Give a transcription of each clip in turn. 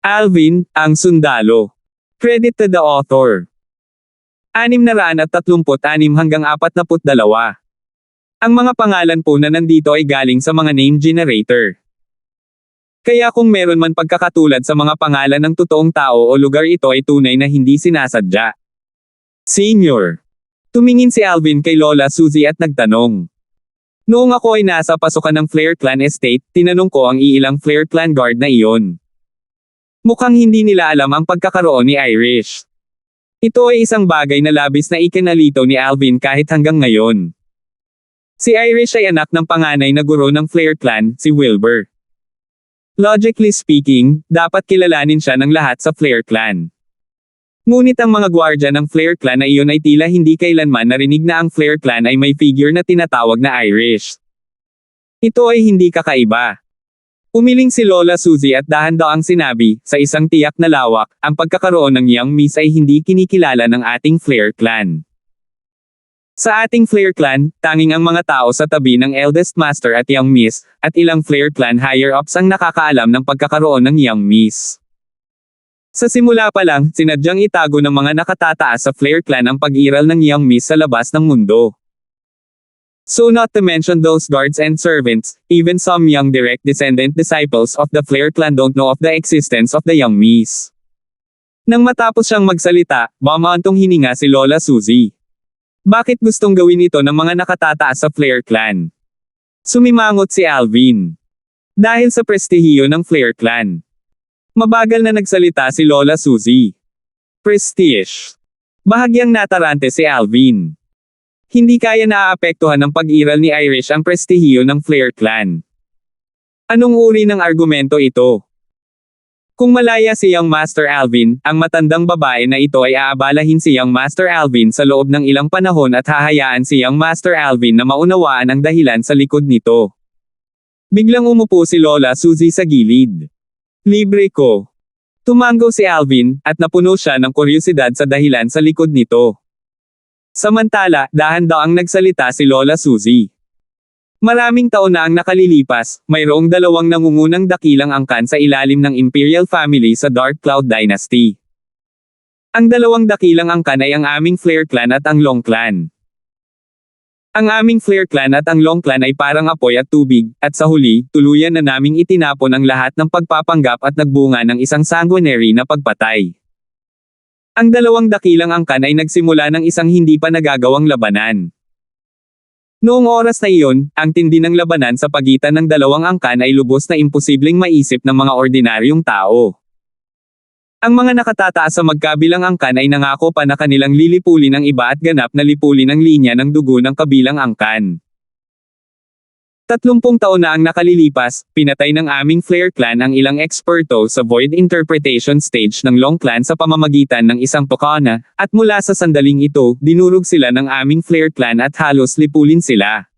Alvin, ang sundalo. Credit to the author. 636 hanggang 42. Ang mga pangalan po na nandito ay galing sa mga name generator. Kaya kung meron man pagkakatulad sa mga pangalan ng totoong tao o lugar, ito ay tunay na hindi sinasadya. Senior. Tumingin si Alvin kay Lola Suzy at nagtanong. Noong ako ay nasa pasukan ng Flare Clan Estate, tinanong ko ang iilang Flare Clan guard na iyon. Mukhang hindi nila alam ang pagkakaroon ni Irish. Ito ay isang bagay na labis na ikinalito ni Alvin kahit hanggang ngayon. Si Irish ay anak ng panganay na guro ng Flare Clan, si Wilbur. Logically speaking, dapat kilalanin siya ng lahat sa Flare Clan. Ngunit ang mga gwardya ng Flare Clan na iyon ay tila hindi kailanman narinig na ang Flare Clan ay may figure na tinatawag na Irish. Ito ay hindi kakaiba. Umiling si Lola Suzy at dahan-dahang sinabi, sa isang tiyak na lawak, ang pagkakaroon ng Young Miss ay hindi kinikilala ng ating Flare Clan. Sa ating Flare Clan, tanging ang mga tao sa tabi ng Eldest Master at Young Miss, at ilang Flare Clan higher-ups ang nakakaalam ng pagkakaroon ng Young Miss. Sa simula pa lang, sinadyang itago ng mga nakatataas sa Flare Clan ang pag-iral ng Young Miss sa labas ng mundo. So not to mention those guards and servants, even some young direct descendant disciples of the Flare Clan don't know of the existence of the Young Miss. Nang matapos siyang magsalita, bumaantong hininga si Lola Suzy. Bakit gustong gawin ito ng mga nakatataas sa Flare Clan? Sumimangot si Alvin. Dahil sa prestihiyo ng Flare Clan. Mabagal na nagsalita si Lola Suzy. Prestige. Bahagyang natarante si Alvin. Hindi kaya naaapektuhan ng pag-iral ni Irish ang prestihiyo ng Flare Clan. Anong uri ng argumento ito? Kung malaya si Young Master Alvin, ang matandang babae na ito ay aabalahin si Young Master Alvin sa loob ng ilang panahon at hahayaan si Young Master Alvin na maunawaan ang dahilan sa likod nito. Biglang umupo si Lola Suzy sa gilid. Libre ko. Tumango si Alvin, at napuno siya ng kuryosidad sa dahilan sa likod nito. Samantala, dahan-dahang nagsalita si Lola Suzy. Maraming taon na ang nakalilipas, mayroong dalawang nangungunang dakilang angkan sa ilalim ng Imperial Family sa Dark Cloud Dynasty. Ang dalawang dakilang angkan ay ang aming Flare Clan at ang Long Clan. Ang aming Flare Clan at ang Long Clan ay parang apoy at tubig, at sa huli, tuluyan na naming itinapon ang lahat ng pagpapanggap at nagbunga ng isang sanguinary na pagpatay. Ang dalawang dakilang angkan ay nagsimula ng isang hindi pa nagagawang labanan. Noong oras na iyon, ang tindi ng labanan sa pagitan ng dalawang angkan ay lubos na imposibleng maisip ng mga ordinaryong tao. Ang mga nakatataas sa magkabilang angkan ay nangako pa na kanilang lilipulin ang iba at ganap na lipulin ang linya ng dugo ng kabilang angkan. 30 taon na ang nakalilipas, pinatay ng aming Flare Clan ang ilang eksperto sa Void Interpretation stage ng Long Clan sa pamamagitan ng isang tokana, at mula sa sandaling ito, dinurog sila ng aming Flare Clan at halos lipulin sila.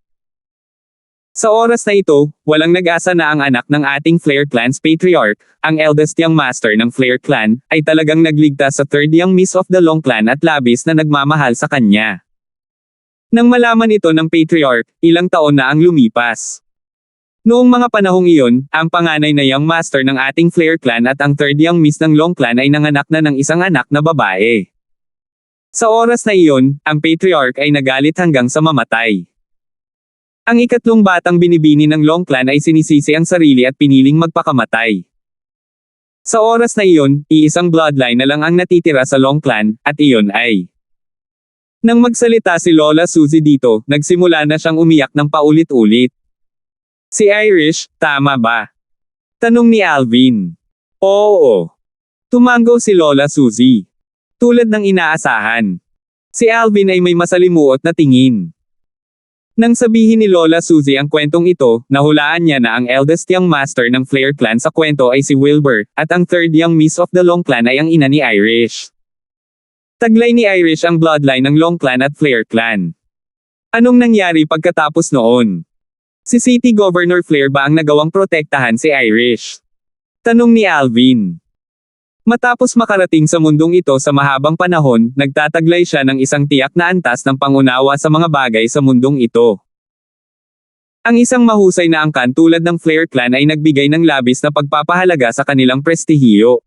Sa oras na ito, walang nag-asa na ang anak ng ating Flare Clan's patriarch, ang eldest young master ng Flare Clan, ay talagang nagligtas sa third young miss of the Long Clan at labis na nagmamahal sa kanya. Nang malaman ito ng patriarch, ilang taon na ang lumipas. Noong mga panahong iyon, ang panganay na young master ng ating Flare Clan at ang third young miss ng Long Clan ay nanganak na ng isang anak na babae. Sa oras na iyon, ang patriarch ay nagalit hanggang sa mamatay. Ang ikatlong batang binibini ng Long Clan ay sinisisi ang sarili at piniling magpakamatay. Sa oras na iyon, iisang bloodline na lang ang natitira sa Long Clan, at iyon ay... Nang magsalita si Lola Suzy dito, nagsimula na siyang umiyak ng paulit-ulit. Si Irish, tama ba? Tanong ni Alvin. Oo. Tumango si Lola Suzy. Tulad ng inaasahan. Si Alvin ay may masalimuot na tingin. Nang sabihin ni Lola Suzy ang kwentong ito, nahulaan niya na ang eldest young master ng Flare Clan sa kwento ay si Wilbur, at ang third young miss of the Long Clan ay ang ina ni Irish. Taglay ni Irish ang bloodline ng Long Clan at Flare Clan. Anong nangyari pagkatapos noon? Si City Governor Flare ba ang nagawang protektahan si Irish? Tanong ni Alvin. Matapos makarating sa mundong ito sa mahabang panahon, nagtataglay siya ng isang tiyak na antas ng pangunawa sa mga bagay sa mundong ito. Ang isang mahusay na angkan tulad ng Flare Clan ay nagbigay ng labis na pagpapahalaga sa kanilang prestihiyo.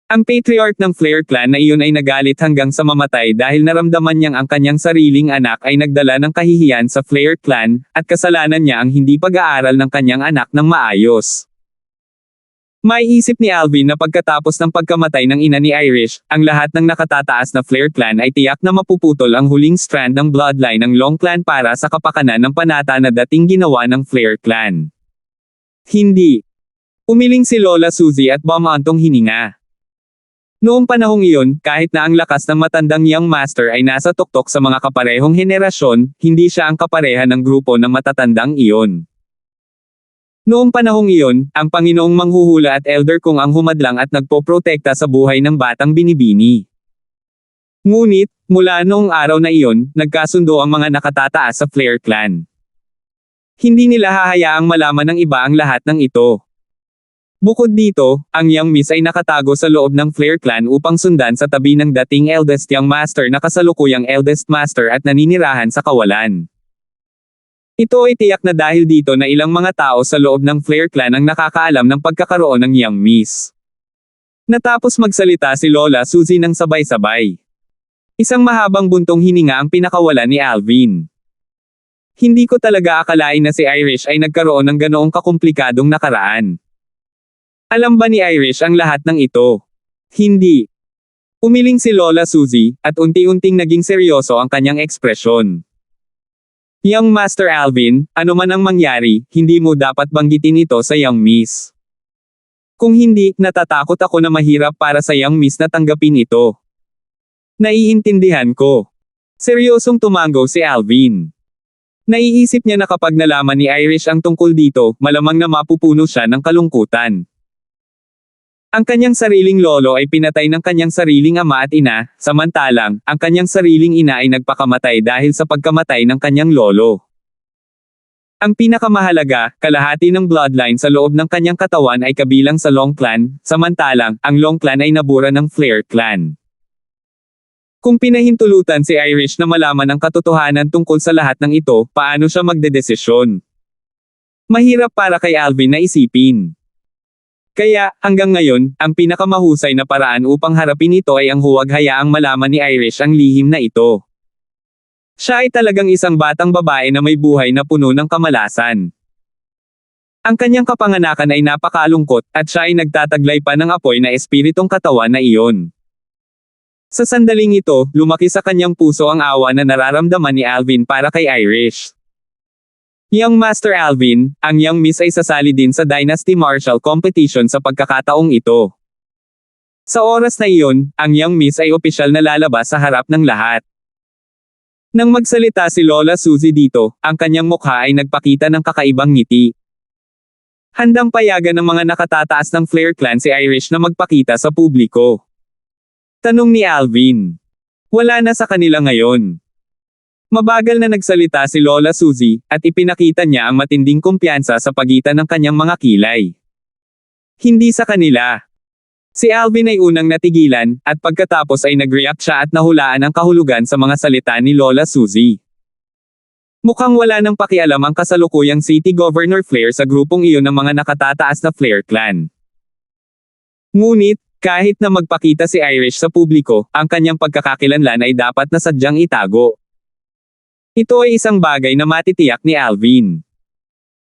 Ang patriarch ng Flare clan na iyon ay nagalit hanggang sa mamatay dahil naramdaman niyang ang kanyang sariling anak ay nagdala ng kahihiyan sa Flare clan, at kasalanan niya ang hindi pag-aaral ng kanyang anak ng maayos. Maiisip ni Alvin na pagkatapos ng pagkamatay ng ina ni Irish, ang lahat ng nakatataas na Flare clan ay tiyak na mapuputol ang huling strand ng bloodline ng Long clan para sa kapakanan ng panata na dating ginawa ng Flare clan. Hindi. Umiling si Lola Suzy at bumantong hininga. Noong panahong iyon, kahit na ang lakas ng matandang young master ay nasa tuktok sa mga kaparehong henerasyon, hindi siya ang kapareha ng grupo ng matatandang iyon. Noong panahong iyon, ang Panginoong Manghuhula at Elder Kung ang humadlang at nagpoprotekta sa buhay ng batang binibini. Ngunit, mula noong araw na iyon, nagkasundo ang mga nakatataas sa Flare clan. Hindi nila hahayaang malaman ng iba ang lahat ng ito. Bukod dito, ang Young Miss ay nakatago sa loob ng Flare clan upang sundan sa tabi ng dating eldest young master na kasalukuyang eldest master at naninirahan sa kawalan. Ito ay tiyak na dahil dito na ilang mga tao sa loob ng Flare clan ang nakakaalam ng pagkakaroon ng Young Miss. Natapos magsalita si Lola Suzy ng sabay-sabay. Isang mahabang buntong hininga ang pinakawala ni Alvin. Hindi ko talaga akalain na si Irish ay nagkaroon ng ganoong kakomplikadong nakaraan. Alam ba ni Irish ang lahat ng ito? Hindi. Umiling si Lola Suzy, at unti-unting naging seryoso ang kanyang ekspresyon. Young Master Alvin, ano man ang mangyari, hindi mo dapat banggitin ito sa Young Miss. Kung hindi, natatakot ako na mahirap para sa Young Miss na tanggapin ito. Naiintindihan ko. Seryosong tumango si Alvin. Naiisip niya na kapag nalaman ni Irish ang tungkol dito, malamang na mapupuno siya ng kalungkutan. Ang kanyang sariling lolo ay pinatay ng kanyang sariling ama at ina, samantalang, ang kanyang sariling ina ay nagpakamatay dahil sa pagkamatay ng kanyang lolo. Ang pinakamahalaga, kalahati ng bloodline sa loob ng kanyang katawan ay kabilang sa Long clan, samantalang, ang Long clan ay nabura ng Flare clan. Kung pinahintulutan si Irish na malaman ang katotohanan tungkol sa lahat ng ito, paano siya magdedesisyon? Mahirap para kay Alvin na isipin. Kaya, hanggang ngayon, ang pinakamahusay na paraan upang harapin ito ay ang huwag hayaang malaman ni Irish ang lihim na ito. Siya ay talagang isang batang babae na may buhay na puno ng kamalasan. Ang kanyang kapanganakan ay napakalungkot, at siya ay nagtataglay pa ng apoy na espiritong katawan na iyon. Sa sandaling ito, lumaki sa kanyang puso ang awa na nararamdaman ni Alvin para kay Irish. Young Master Alvin, ang Young Miss ay sasali din sa Dynasty Martial Competition sa pagkakataong ito. Sa oras na iyon, ang Young Miss ay opisyal na lalabas sa harap ng lahat. Nang magsalita si Lola Suzy dito, ang kanyang mukha ay nagpakita ng kakaibang ngiti. Handang payagan ng mga nakatataas ng Flare clan si Irish na magpakita sa publiko. Tanong ni Alvin. Wala na sa kanila ngayon. Mabagal na nagsalita si Lola Suzy, at ipinakita niya ang matinding kumpiyansa sa pagitan ng kanyang mga kilay. Hindi sa kanila. Si Alvin ay unang natigilan, at pagkatapos ay nag-react siya at nahulaan ang kahulugan sa mga salita ni Lola Suzy. Mukhang wala nang pakialam ang kasalukuyang City Governor Flare sa grupong iyon ng mga nakatataas na Flare clan. Ngunit, kahit na magpakita si Irish sa publiko, ang kanyang pagkakakilanlan ay dapat na sadyang itago. Ito ay isang bagay na matitiyak ni Alvin.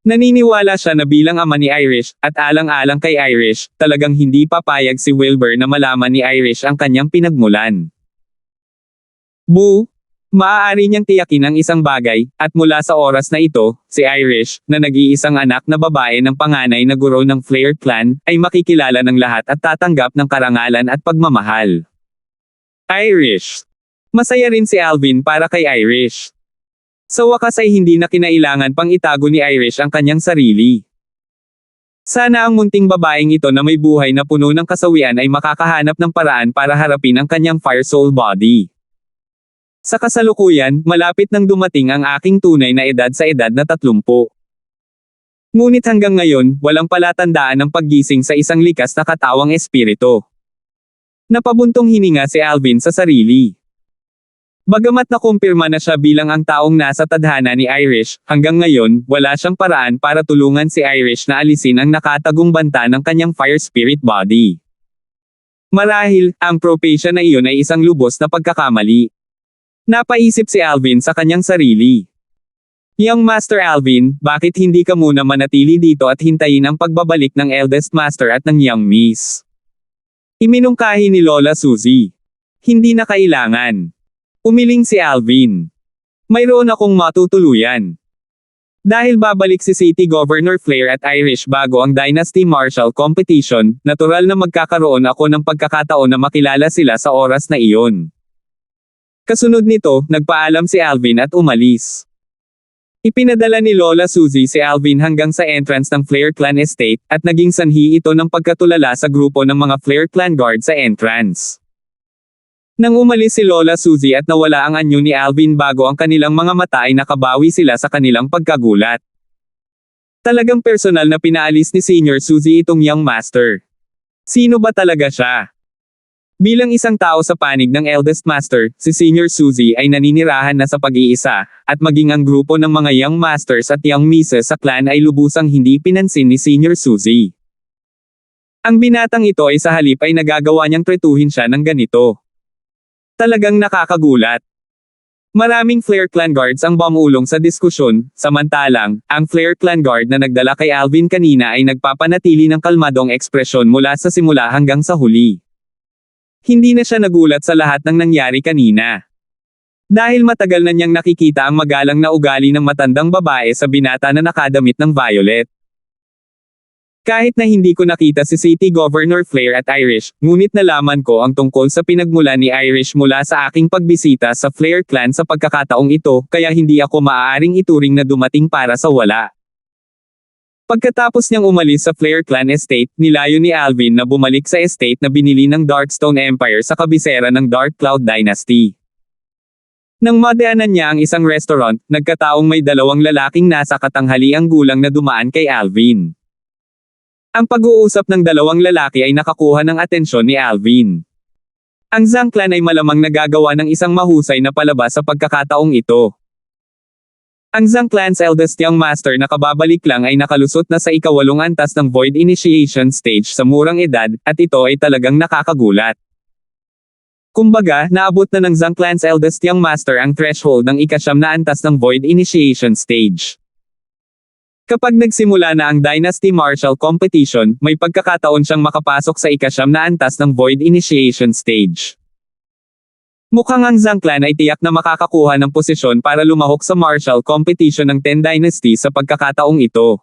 Naniniwala siya na bilang ama ni Irish, at alang-alang kay Irish, talagang hindi papayag si Wilbur na malaman ni Irish ang kanyang pinagmulan. Boo! Maaari niyang tiyakin ang isang bagay, at mula sa oras na ito, si Irish, na nag-iisang anak na babae ng panganay na guro ng Flare clan, ay makikilala ng lahat at tatanggap ng karangalan at pagmamahal. Irish. Masaya rin si Alvin para kay Irish. Sa wakas ay hindi na kinailangan pang itago ni Irish ang kanyang sarili. Sana ang munting babaeng ito na may buhay na puno ng kasawian ay makakahanap ng paraan para harapin ang kanyang fire soul body. Sa kasalukuyan, malapit nang dumating ang aking tunay na edad sa edad na 30. Ngunit hanggang ngayon, walang palatandaan ng paggising sa isang likas na katawang espiritu. Napabuntong hininga si Alvin sa sarili. Bagamat nakumpirma na siya bilang ang taong nasa tadhana ni Irish, hanggang ngayon, wala siyang paraan para tulungan si Irish na alisin ang nakatagong banta ng kanyang fire spirit body. Marahil, ang propesya na iyon ay isang lubos na pagkakamali. Napaisip si Alvin sa kanyang sarili. Young Master Alvin, bakit hindi ka muna manatili dito at hintayin ang pagbabalik ng Eldest Master at ng Young Miss? Iminungkahi ni Lola Suzy. Hindi na kailangan. Umiling si Alvin. Mayroon akong matutuluyan. Dahil babalik si City Governor Flair at Irish bago ang Dynasty Martial Competition, natural na magkakaroon ako ng pagkakataon na makilala sila sa oras na iyon. Kasunod nito, nagpaalam si Alvin at umalis. Ipinadala ni Lola Suzy si Alvin hanggang sa entrance ng Flair Clan Estate, at naging sanhi ito ng pagkatulala sa grupo ng mga Flair Clan Guard sa entrance. Nang umalis si Lola Suzy at nawala ang anyo ni Alvin bago ang kanilang mga mata ay nakabawi sila sa kanilang pagkagulat. Talagang personal na pinaalis ni Senior Suzy itong Young Master. Sino ba talaga siya? Bilang isang tao sa panig ng Eldest Master, si Senior Suzy ay naninirahan na sa pag-iisa, at maging ang grupo ng mga Young Masters at Young Misses sa clan ay lubusang hindi pinansin ni Senior Suzy. Ang binatang ito ay sa halip ay nagagawa niyang tretuhin siya ng ganito. Talagang nakakagulat. Maraming Flair Clan Guards ang bumulong sa diskusyon, samantalang, ang Flair Clan Guard na nagdala kay Alvin kanina ay nagpapanatili ng kalmadong ekspresyon mula sa simula hanggang sa huli. Hindi na siya nagulat sa lahat ng nangyari kanina. Dahil matagal na niyang nakikita ang magalang na ugali ng matandang babae sa binata na nakadamit ng violet. Kahit na hindi ko nakita si City Governor Flair at Irish, ngunit nalaman ko ang tungkol sa pinagmula ni Irish mula sa aking pagbisita sa Flair Clan sa pagkakataong ito, kaya hindi ako maaaring ituring na dumating para sa wala. Pagkatapos niyang umalis sa Flair Clan Estate, nilayo ni Alvin na bumalik sa estate na binili ng Darkstone Empire sa kabisera ng Dark Cloud Dynasty. Nang madaanan niya ang isang restaurant, nagkataong may dalawang lalaking nasa katanghaliang gulang na dumaan kay Alvin. Ang pag-uusap ng dalawang lalaki ay nakakuha ng atensyon ni Alvin. Ang Zhang Clan ay malamang nagagawa ng isang mahusay na palabas sa pagkakataong ito. Ang Zhang Clan's eldest young master na kababalik lang ay nakalusot na sa ikawalong antas ng Void Initiation Stage sa murang edad, at ito ay talagang nakakagulat. Kumbaga, naabot na ng Zhang Clan's eldest young master ang threshold ng ika-9 na antas ng Void Initiation Stage. Kapag nagsimula na ang Dynasty Martial Competition, may pagkakataon siyang makapasok sa ika-9 na antas ng Void Initiation Stage. Mukhang ang Zhang Clan ay tiyak na makakakuha ng posisyon para lumahok sa martial competition ng 10 Dynasty sa pagkakataong ito.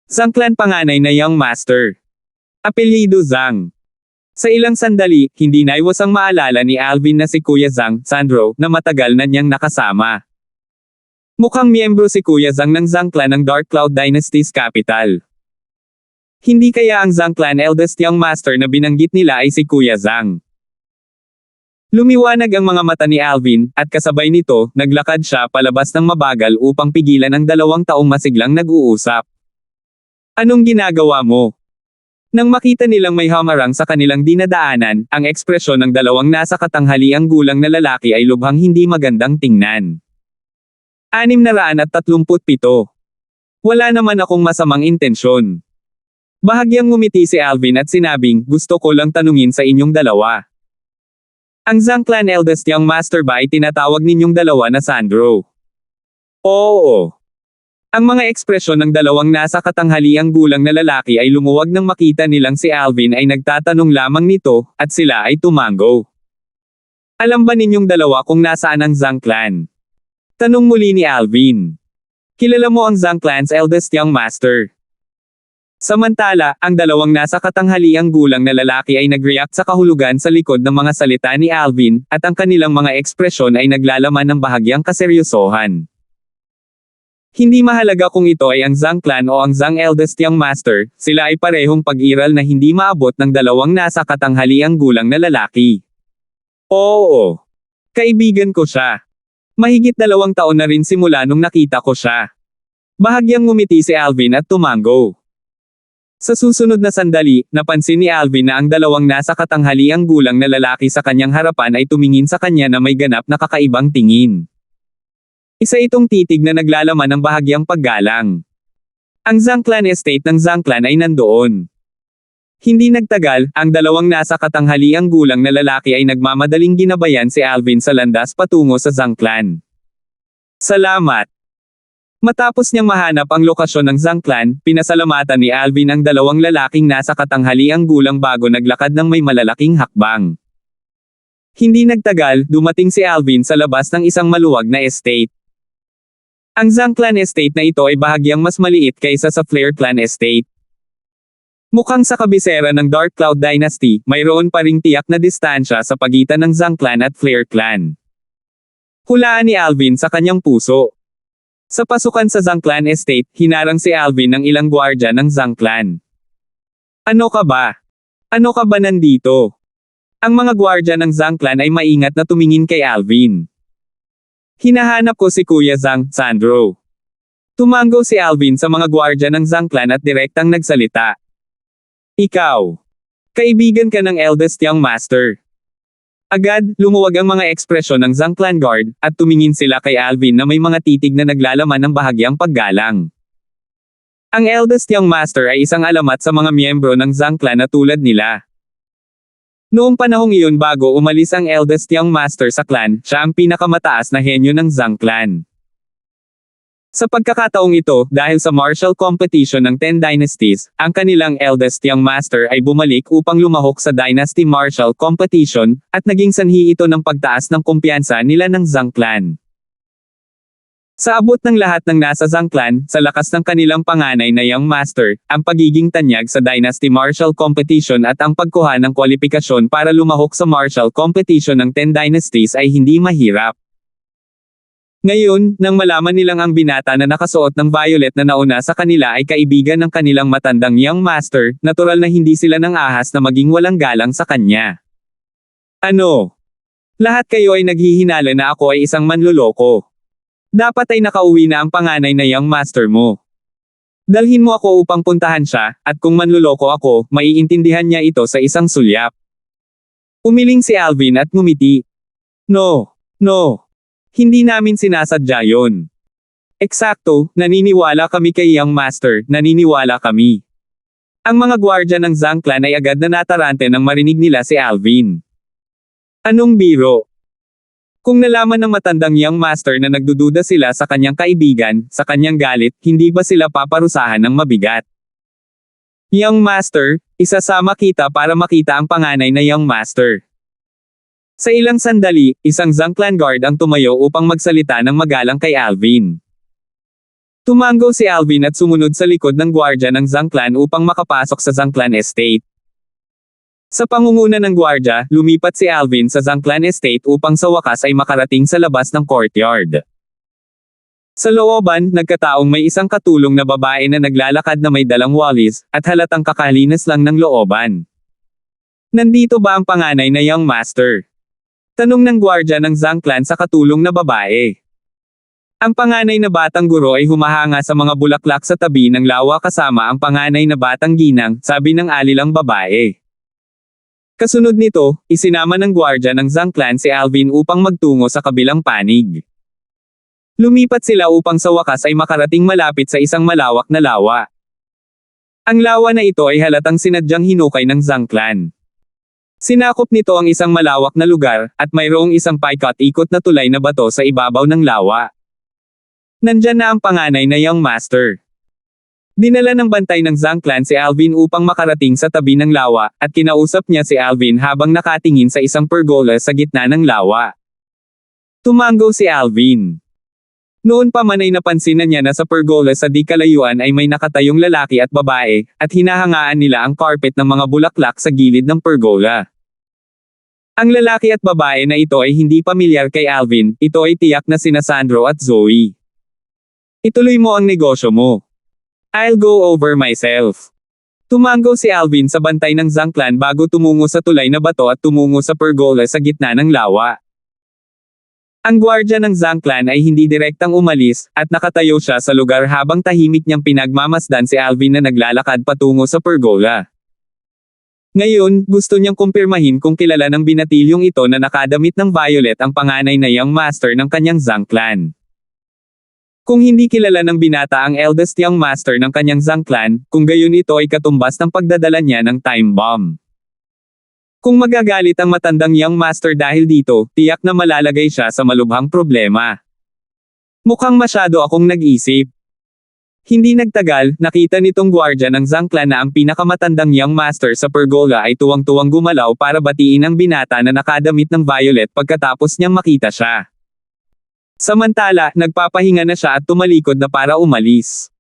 Zhang Clan panganay na Young Master. Apelyido Zhang. Sa ilang sandali, hindi naiwasang maalala ni Alvin na si Kuya Zhang, Sandro, na matagal na niyang nakasama. Mukhang miyembro si Kuya Zhang ng Zhang Clan ng Dark Cloud Dynasty's capital. Hindi kaya ang Zhang Clan eldest young master na binanggit nila ay si Kuya Zhang? Lumiwanag ang mga mata ni Alvin, at kasabay nito, naglakad siya palabas ng mabagal upang pigilan ang 2 taong masiglang nag-uusap. Anong ginagawa mo? Nang makita nilang may hamarang sa kanilang dinadaanan, ang ekspresyon ng 2 nasa katanghaliang gulang na lalaki ay lubhang hindi magandang tingnan. 637. Wala naman akong masamang intensyon. Bahagyang ngumiti si Alvin at sinabing, gusto ko lang tanungin sa inyong dalawa. Ang Zhang Clan eldest young master ba ay tinatawag ninyong dalawa na Sandro? Oo. Ang mga ekspresyon ng 2 nasa katanghaliang gulang na lalaki ay lumuwag nang makita nilang si Alvin ay nagtatanong lamang nito, at sila ay tumango. Alam ba ninyong dalawa kung nasaan ang Zhang Clan? Tanong muli ni Alvin. Kilala mo ang Zhang Clan's eldest young master? Samantala, ang 2 nasa katanghaliang gulang na lalaki ay nag-react sa kahulugan sa likod ng mga salita ni Alvin, at ang kanilang mga ekspresyon ay naglalaman ng bahagyang kaseryosohan. Hindi mahalaga kung ito ay ang Zhang Clan o ang Zhang eldest young master, sila ay parehong pag-iral na hindi maabot ng 2 nasa katanghaliang gulang na lalaki. Oo. Kaibigan ko siya. Mahigit 2 taon na rin simula nung nakita ko siya. Bahagyang ngumiti si Alvin at tumango. Sa susunod na sandali, napansin ni Alvin na ang 2 nasa katanghaliang gulang na lalaki sa kanyang harapan ay tumingin sa kanya na may ganap na kakaibang tingin. Isa itong titig na naglalaman ng bahagyang paggalang. Ang Zhang Clan estate ng Zhang Clan ay nandoon. Hindi nagtagal, ang dalawang nasa katanghaliang gulang na lalaki ay nagmamadaling ginabayan si Alvin sa landas patungo sa Zangclan. Salamat! Matapos niyang mahanap ang lokasyon ng Zangclan, pinasalamatan ni Alvin ang dalawang lalaking nasa katanghaliang gulang bago naglakad ng may malalaking hakbang. Hindi nagtagal, dumating si Alvin sa labas ng isang maluwag na estate. Ang Zangclan Estate na ito ay bahagyang mas maliit kaysa sa Flare Clan Estate. Mukhang sa kabisera ng Dark Cloud Dynasty, mayroon pa ring tiyak na distansya sa pagitan ng Zangclan at Flare Clan. Hulaan ni Alvin sa kanyang puso. Sa pasukan sa Zangclan Estate, hinarang si Alvin ng ilang gwardya ng Zangclan. Ano ka ba? Ano ka ba nandito? Ang mga gwardya ng Zangclan ay maingat na tumingin kay Alvin. Hinahanap ko si Kuya Zhang, Sandro. Tumango si Alvin sa mga gwardya ng Zangclan at direktang nagsalita. Ikaw. Kaibigan ka ng eldest young master. Agad, lumuwag ang mga ekspresyon ng Zangclan Guard, at tumingin sila kay Alvin na may mga titig na naglalaman ng bahagyang paggalang. Ang eldest young master ay isang alamat sa mga miyembro ng Zangclan na tulad nila. Noong panahong iyon bago umalis ang eldest young master sa clan, siya ang pinakamataas na henyo ng Zangclan. Sa pagkakataong ito, dahil sa martial competition ng 10 Dynasties, ang kanilang eldest young master ay bumalik upang lumahok sa Dynasty Martial Competition, at naging sanhi ito ng pagtaas ng kumpiyansa nila ng Zangclan. Sa abot ng lahat ng nasa Zangclan, sa lakas ng kanilang panganay na young master, ang pagiging tanyag sa Dynasty Martial Competition at ang pagkuha ng kwalifikasyon para lumahok sa martial competition ng 10 Dynasties ay hindi mahirap. Ngayon, nang malaman nilang ang binata na nakasuot ng violet na nauna sa kanila ay kaibigan ng kanilang matandang young master, natural na hindi sila nang ahas na maging walang galang sa kanya. Ano? Lahat kayo ay naghihinala na ako ay isang manloloko. Dapat ay nakauwi na ang panganay na young master mo. Dalhin mo ako upang puntahan siya, at kung manloloko ako, maiintindihan niya ito sa isang sulyap. Umiling si Alvin at ngumiti. No. Hindi namin sinasadya yon. Eksakto, naniniwala kami kay young master, naniniwala kami. Ang mga gwardya ng Zangclan ay agad na natarante nang marinig nila si Alvin. Anong biro? Kung nalaman ng matandang young master na nagdududa sila sa kanyang kaibigan, sa kanyang galit, hindi ba sila paparusahan ng mabigat? Young master, isasama kita para makita ang panganay na young master. Sa ilang sandali, isang Zangclan guard ang tumayo upang magsalita ng magalang kay Alvin. Tumango si Alvin at sumunod sa likod ng gwardya ng Zangclan upang makapasok sa Zangclan Estate. Sa pangunguna ng gwardya, lumipat si Alvin sa Zangclan Estate upang sa wakas ay makarating sa labas ng courtyard. Sa looban, nagkataong may isang katulong na babae na naglalakad na may dalang walis, at halatang kakalinis lang ng looban. Nandito ba ang panganay na young master? Tanong ng gwardya ng Zangclan sa katulong na babae. Ang panganay na batang guro ay humahanga sa mga bulaklak sa tabi ng lawa kasama ang panganay na batang ginang, sabi ng alilang babae. Kasunod nito, isinama ng gwardya ng Zangclan si Alvin upang magtungo sa kabilang panig. Lumipat sila upang sa wakas ay makarating malapit sa isang malawak na lawa. Ang lawa na ito ay halatang sinadyang hinukay ng Zangclan. Sinakop nito ang isang malawak na lugar, at mayroong isang paikot-ikot na tulay na bato sa ibabaw ng lawa. Nandyan na ang panganay na young master. Dinala ng bantay ng Zangclan si Alvin upang makarating sa tabi ng lawa, at kinausap niya si Alvin habang nakatingin sa isang pergola sa gitna ng lawa. Tumango si Alvin. Noon pa man ay napansin na niya na sa pergola sa di kalayuan ay may nakatayong lalaki at babae, at hinahangaan nila ang carpet ng mga bulaklak sa gilid ng pergola. Ang lalaki at babae na ito ay hindi pamilyar kay Alvin, ito ay tiyak na sina Sandro at Zoe. Ituloy mo ang negosyo mo. I'll go over myself. Tumango si Alvin sa bantay ng Zangclan bago tumungo sa tulay na bato at tumungo sa pergola sa gitna ng lawa. Ang gwardya ng Zangclan ay hindi direktang umalis, at nakatayo siya sa lugar habang tahimik niyang pinagmamasdan si Alvin na naglalakad patungo sa pergola. Ngayon, gusto niyang kumpirmahin kung kilala ng binatilyong ito na nakadamit ng violet ang panganay na young master ng kanyang Zangclan. Kung hindi kilala ng binata ang eldest young master ng kanyang Zhang clan, kung gayon ito ay katumbas ng pagdadala niya ng time bomb. Kung magagalit ang matandang young master dahil dito, tiyak na malalagay siya sa malubhang problema. Mukhang masyado akong nag-isip. Hindi nagtagal, nakita nitong gwardya ng Zhang clan na ang pinakamatandang young master sa pergola ay tuwang-tuwang gumalaw para batiin ang binata na nakadamit ng violet pagkatapos niyang makita siya. Samantala, nagpapahinga na siya at tumalikod na para umalis.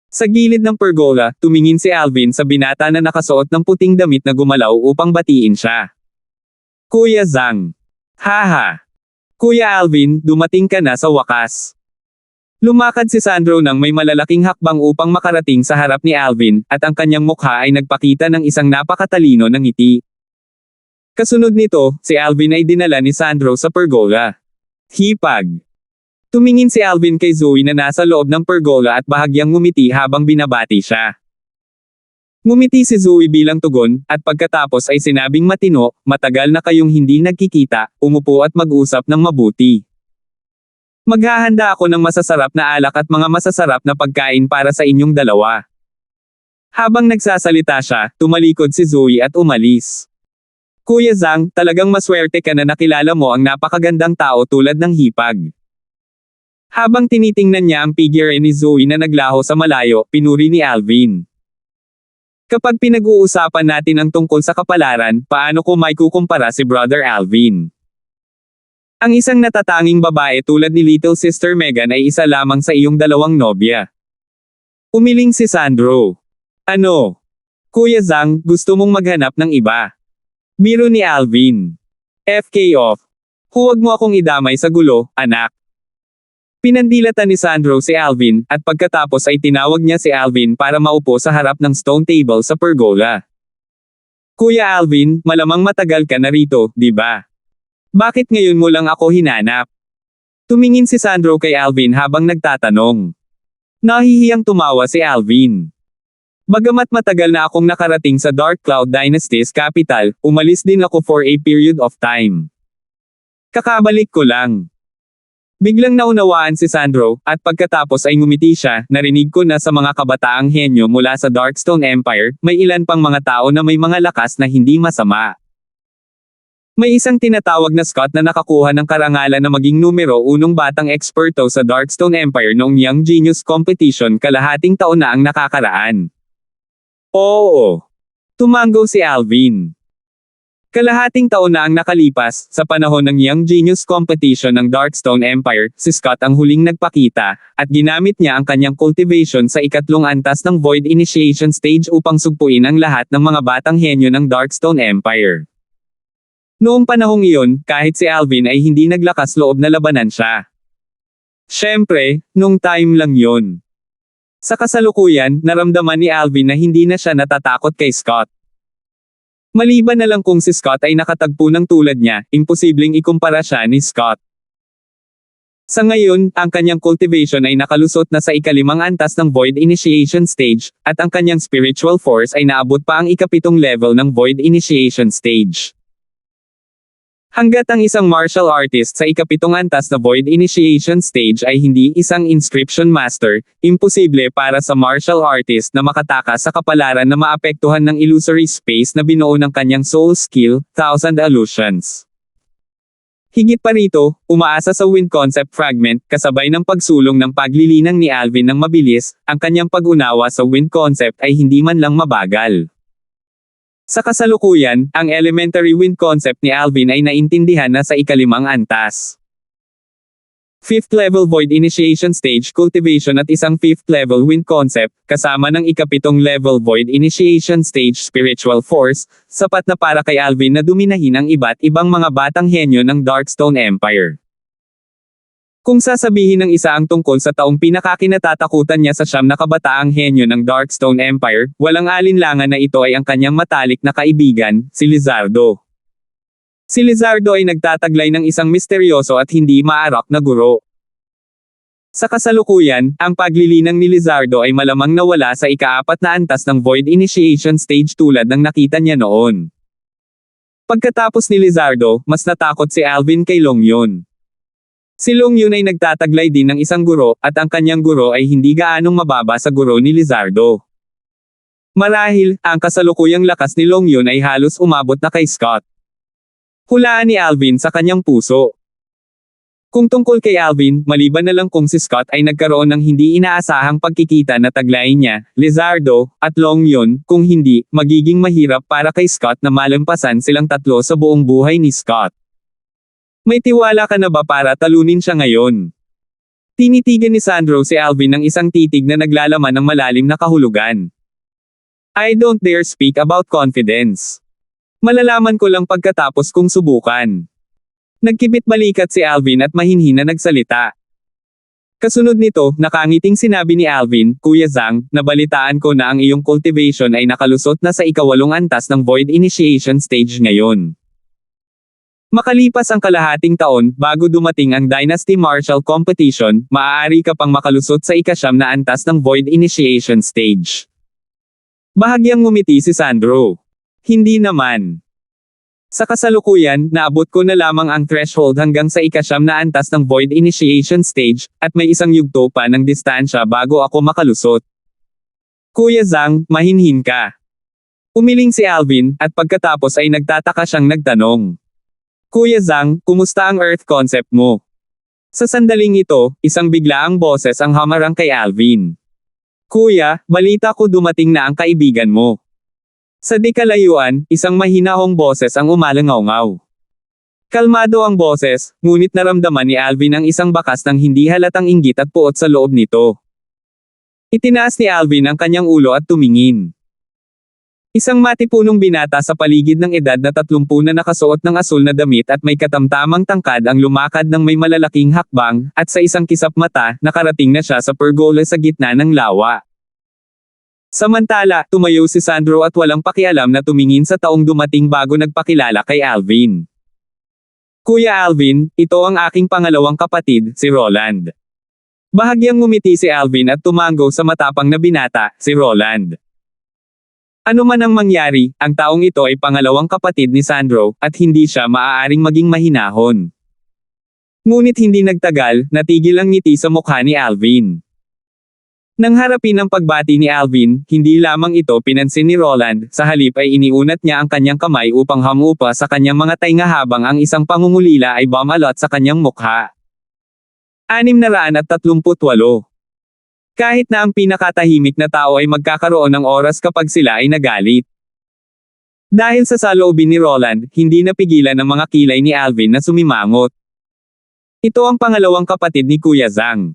Sa gilid ng pergola, tumingin si Alvin sa binata na nakasuot ng puting damit na gumalaw upang batiin siya. Kuya Zhang. Haha. Kuya Alvin, dumating ka na sa wakas. Lumakad si Sandro nang may malalaking hakbang upang makarating sa harap ni Alvin, at ang kanyang mukha ay nagpakita ng isang napakatalino na ngiti. Kasunod nito, si Alvin ay dinala ni Sandro sa pergola. Hipag. Tumingin si Alvin kay Zoe na nasa loob ng pergola at bahagyang ngumiti habang binabati siya. Ngumiti si Zoe bilang tugon, at pagkatapos ay sinabing matino, matagal na kayong hindi nagkikita, umupo at mag-usap ng mabuti. Maghahanda ako ng masasarap na alak at mga masasarap na pagkain para sa inyong dalawa. Habang nagsasalita siya, tumalikod si Zoe at umalis. Kuya Zhang, talagang maswerte ka na nakilala mo ang napakagandang tao tulad ng Hipag. Habang tinitingnan niya ang figure ni Zoe na naglaho sa malayo, pinuri ni Alvin. Kapag pinag-uusapan natin ang tungkol sa kapalaran, paano ko may kukumpara si Brother Alvin? Ang isang natatanging babae tulad ni Little Sister Megan ay isa lamang sa iyong dalawang nobya. Umiling si Sandro. Ano? Kuya Zhang, gusto mong maghanap ng iba? Biro ni Alvin. FK off. Huwag mo akong idamay sa gulo, anak. Pinandilatan ni Sandro si Alvin, at pagkatapos ay tinawag niya si Alvin para maupo sa harap ng stone table sa pergola. Kuya Alvin, malamang matagal ka na rito, di ba? Bakit ngayon mo lang ako hinanap? Tumingin si Sandro kay Alvin habang nagtatanong. Nahihiyang tumawa si Alvin. Bagamat matagal na akong nakarating sa Dark Cloud Dynasty's capital, umalis din ako for a period of time. Kakabalik ko lang. Biglang naunawaan si Sandro, at pagkatapos ay ngumiti siya, narinig ko na sa mga kabataang henyo mula sa Darkstone Empire, may ilan pang mga tao na may mga lakas na hindi masama. May isang tinatawag na Scott na nakakuha ng karangalan na maging numero 1 batang eksperto sa Darkstone Empire noong Young Genius Competition kalahating taon na ang nakakaraan. Oo. Tumango si Alvin. Kalahating taon na ang nakalipas, sa panahon ng Young Genius Competition ng Darkstone Empire, si Scott ang huling nagpakita, at ginamit niya ang kanyang cultivation sa ikatlong antas ng Void Initiation Stage upang sugpuin ang lahat ng mga batang henyo ng Darkstone Empire. Noong panahong iyon, kahit si Alvin ay hindi naglakas loob na labanan siya. Siyempre, nung time lang yun. Sa kasalukuyan, naramdaman ni Alvin na hindi na siya natatakot kay Scott. Maliban na lang kung si Scott ay nakatagpo ng tulad niya, imposibleng ikumpara siya ni Scott. Sa ngayon, ang kanyang cultivation ay nakalusot na sa ikalimang antas ng Void Initiation Stage, at ang kanyang spiritual force ay naabot pa ang ikapitong level ng Void Initiation Stage. Hanggat ang isang martial artist sa ikapitong antas na Void Initiation Stage ay hindi isang inscription master, imposible para sa martial artist na makatakas sa kapalaran na maapektuhan ng illusory space na binuo ng kanyang soul skill, Thousand Illusions. Higit pa rito, umaasa sa Wind Concept Fragment, kasabay ng pagsulong ng paglilinang ni Alvin ng mabilis, ang kanyang pag-unawa sa Wind Concept ay hindi man lang mabagal. Sa kasalukuyan, ang elementary wind concept ni Alvin ay naintindihan na sa ikalimang antas. 5th level Void Initiation Stage Cultivation at isang 5th level wind concept, kasama ng ikapitong level Void Initiation Stage Spiritual Force, sapat na para kay Alvin na duminahin ang iba't ibang mga batang henyo ng Darkstone Empire. Kung sasabihin ng isa ang tungkol sa taong pinakakinatatakutan niya sa siyam na kabataang henyo ng Darkstone Empire, walang alinlangan na ito ay ang kanyang matalik na kaibigan, si Lizardo. Si Lizardo ay nagtataglay ng isang misteryoso at hindi maarak na guro. Sa kasalukuyan, ang paglilinang ni Lizardo ay malamang nawala sa ikaapat na antas ng Void Initiation Stage tulad ng nakita niya noon. Pagkatapos ni Lizardo, mas natakot si Alvin kay Longyun. Si Long Yun ay nagtataglay din ng isang guro, at ang kanyang guro ay hindi gaanong mababa sa guro ni Lizardo. Marahil, ang kasalukuyang lakas ni Long Yun ay halos umabot na kay Scott. Hulaan ni Alvin sa kanyang puso. Kung tungkol kay Alvin, maliban na lang kung si Scott ay nagkaroon ng hindi inaasahang pagkikita na taglayin niya, Lizardo, at Long Yun, kung hindi, magiging mahirap para kay Scott na malampasan silang tatlo sa buong buhay ni Scott. May tiwala ka na ba para talunin siya ngayon? Tinitigan ni Sandro si Alvin ng isang titig na naglalaman ng malalim na kahulugan. I don't dare speak about confidence. Malalaman ko lang pagkatapos kong subukan. Nagkibit balikat si Alvin at mahinhin na nagsalita. Kasunod nito, nakangiting sinabi ni Alvin, Kuya Zhang, nabalitaan ko na ang iyong cultivation ay nakalusot na sa ika-8 antas ng Void Initiation Stage ngayon. Makalipas ang kalahating taon, bago dumating ang Dynasty Martial Competition, maaari ka pang makalusot sa ika-9 na antas ng Void Initiation Stage. Bahagyang ngumiti si Sandro. Hindi naman. Sa kasalukuyan, naabot ko na lamang ang threshold hanggang sa ika-9 na antas ng Void Initiation Stage, at may isang yugto pa ng distansya bago ako makalusot. Kuya Zhang, mahinhin ka. Umiling si Alvin, at pagkatapos ay nagtataka siyang nagtanong. Kuya Zhang, kumusta ang Earth concept mo? Sa sandaling ito, isang biglaang boses ang hamarang kay Alvin. Kuya, balita ko dumating na ang kaibigan mo. Sa di kalayuan, isang mahinahong boses ang umalangaw-ngaw. Kalmado ang boses, ngunit naramdaman ni Alvin ang isang bakas ng hindi halatang inggit at puot sa loob nito. Itinaas ni Alvin ang kanyang ulo at tumingin. Isang matipunong binata sa paligid ng edad na 30 na nakasuot ng asul na damit at may katamtamang tangkad ang lumakad ng may malalaking hakbang, at sa isang kisap mata, nakarating na siya sa pergola sa gitna ng lawa. Samantala, tumayo si Sandro at walang pakialam na tumingin sa taong dumating bago nagpakilala kay Alvin. Kuya Alvin, ito ang aking pangalawang kapatid, si Roland. Bahagyang ngumiti si Alvin at tumanggo sa matapang na binata, si Roland. Ano man ang mangyari, ang taong ito ay pangalawang kapatid ni Sandro, at hindi siya maaaring maging mahinahon. Ngunit hindi nagtagal, natigil ang ngiti sa mukha ni Alvin. Nang harapin ang pagbati ni Alvin, hindi lamang ito pinansin ni Roland, sa halip ay iniunat niya ang kanyang kamay upang hamupa sa kanyang mga tainga habang ang isang pangungulila ay bumalot sa kanyang mukha. 638. Kahit na ang pinakatahimik na tao ay magkakaroon ng oras kapag sila ay nagalit. Dahil sa saloobin ni Roland, hindi napigilan ang mga kilay ni Alvin na sumimangot. Ito ang pangalawang kapatid ni Kuya Zhang.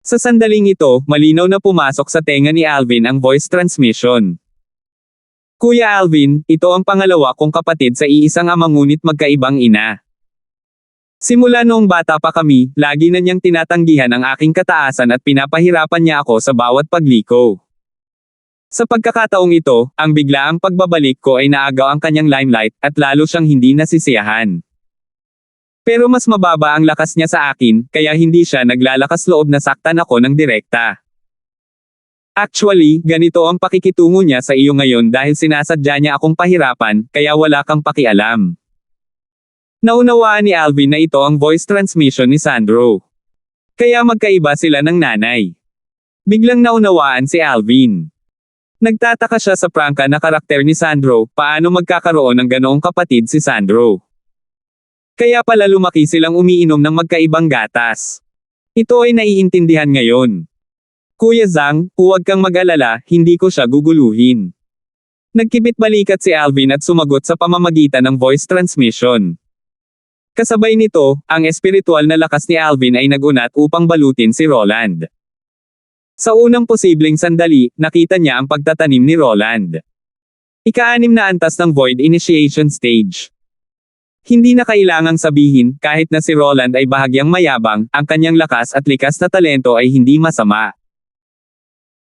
Sa sandaling ito, malinaw na pumasok sa tenga ni Alvin ang voice transmission. Kuya Alvin, ito ang pangalawa kong kapatid sa iisang ama ngunit magkaibang ina. Simula noong bata pa kami, lagi na niyang tinatanggihan ang aking kataasan at pinapahirapan niya ako sa bawat pagliko. Sa pagkakataong ito, ang biglaang pagbabalik ko ay naagaw ang kanyang limelight, at lalo siyang hindi nasisiyahan. Pero mas mababa ang lakas niya sa akin, kaya hindi siya naglalakas loob na saktan ako ng direkta. Actually, ganito ang pakikitungo niya sa iyo ngayon dahil sinasadya niya akong pahirapan, kaya wala kang pakialam. Naunawaan ni Alvin na ito ang voice transmission ni Sandro. Kaya magkaiba sila ng nanay. Biglang naunawaan si Alvin. Nagtataka siya sa prangka na karakter ni Sandro, paano magkakaroon ng ganoong kapatid si Sandro. Kaya pala lumaki silang umiinom ng magkaibang gatas. Ito ay naiintindihan ngayon. Kuya Zhang, huwag kang mag-alala, hindi ko siya guguluhin. Nagkibit balikat si Alvin at sumagot sa pamamagitan ng voice transmission. Kasabay nito, ang espiritual na lakas ni Alvin ay nagunat upang balutin si Roland. Sa unang posibleng sandali, nakita niya ang pagtatanim ni Roland. Ika-6 na antas ng Void Initiation Stage. Hindi na kailangang sabihin, kahit na si Roland ay bahagyang mayabang, ang kanyang lakas at likas na talento ay hindi masama.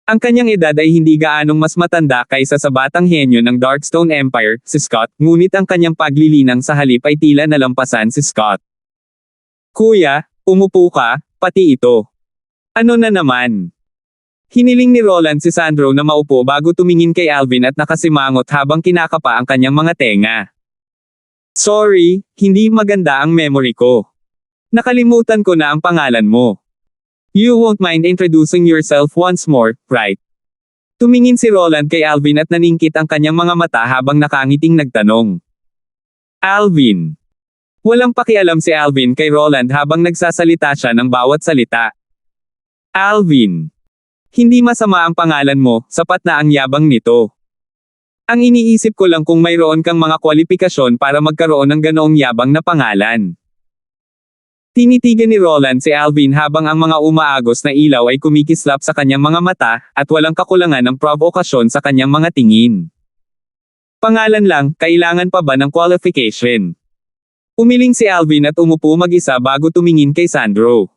Ang kanyang edad ay hindi gaanong mas matanda kaysa sa batang henyo ng Darkstone Empire, si Scott, ngunit ang kanyang paglilinang sa halip ay tila nalampasan si Scott. Kuya, umupo ka, pati ito. Ano na naman? Hiniling ni Roland si Sandro na maupo bago tumingin kay Alvin at nakasimangot habang kinakapa ang kanyang mga tenga. Sorry, hindi maganda ang memory ko. Nakalimutan ko na ang pangalan mo. You won't mind introducing yourself once more, right? Tumingin si Roland kay Alvin at naningkit ang kanyang mga mata habang nakangiting nagtanong. Alvin. Walang pakialam si Alvin kay Roland habang nagsasalita siya ng bawat salita. Alvin. Hindi masama ang pangalan mo, sapat na ang yabang nito. Ang iniisip ko lang kung mayroon kang mga kwalifikasyon para magkaroon ng ganoong yabang na pangalan. Tinitigan ni Roland si Alvin habang ang mga umaagos na ilaw ay kumikislap sa kanyang mga mata, at walang kakulangan ng provokasyon sa kanyang mga tingin. Pangalan lang, kailangan pa ba ng qualification? Umiling si Alvin at umupo mag-isa bago tumingin kay Sandro.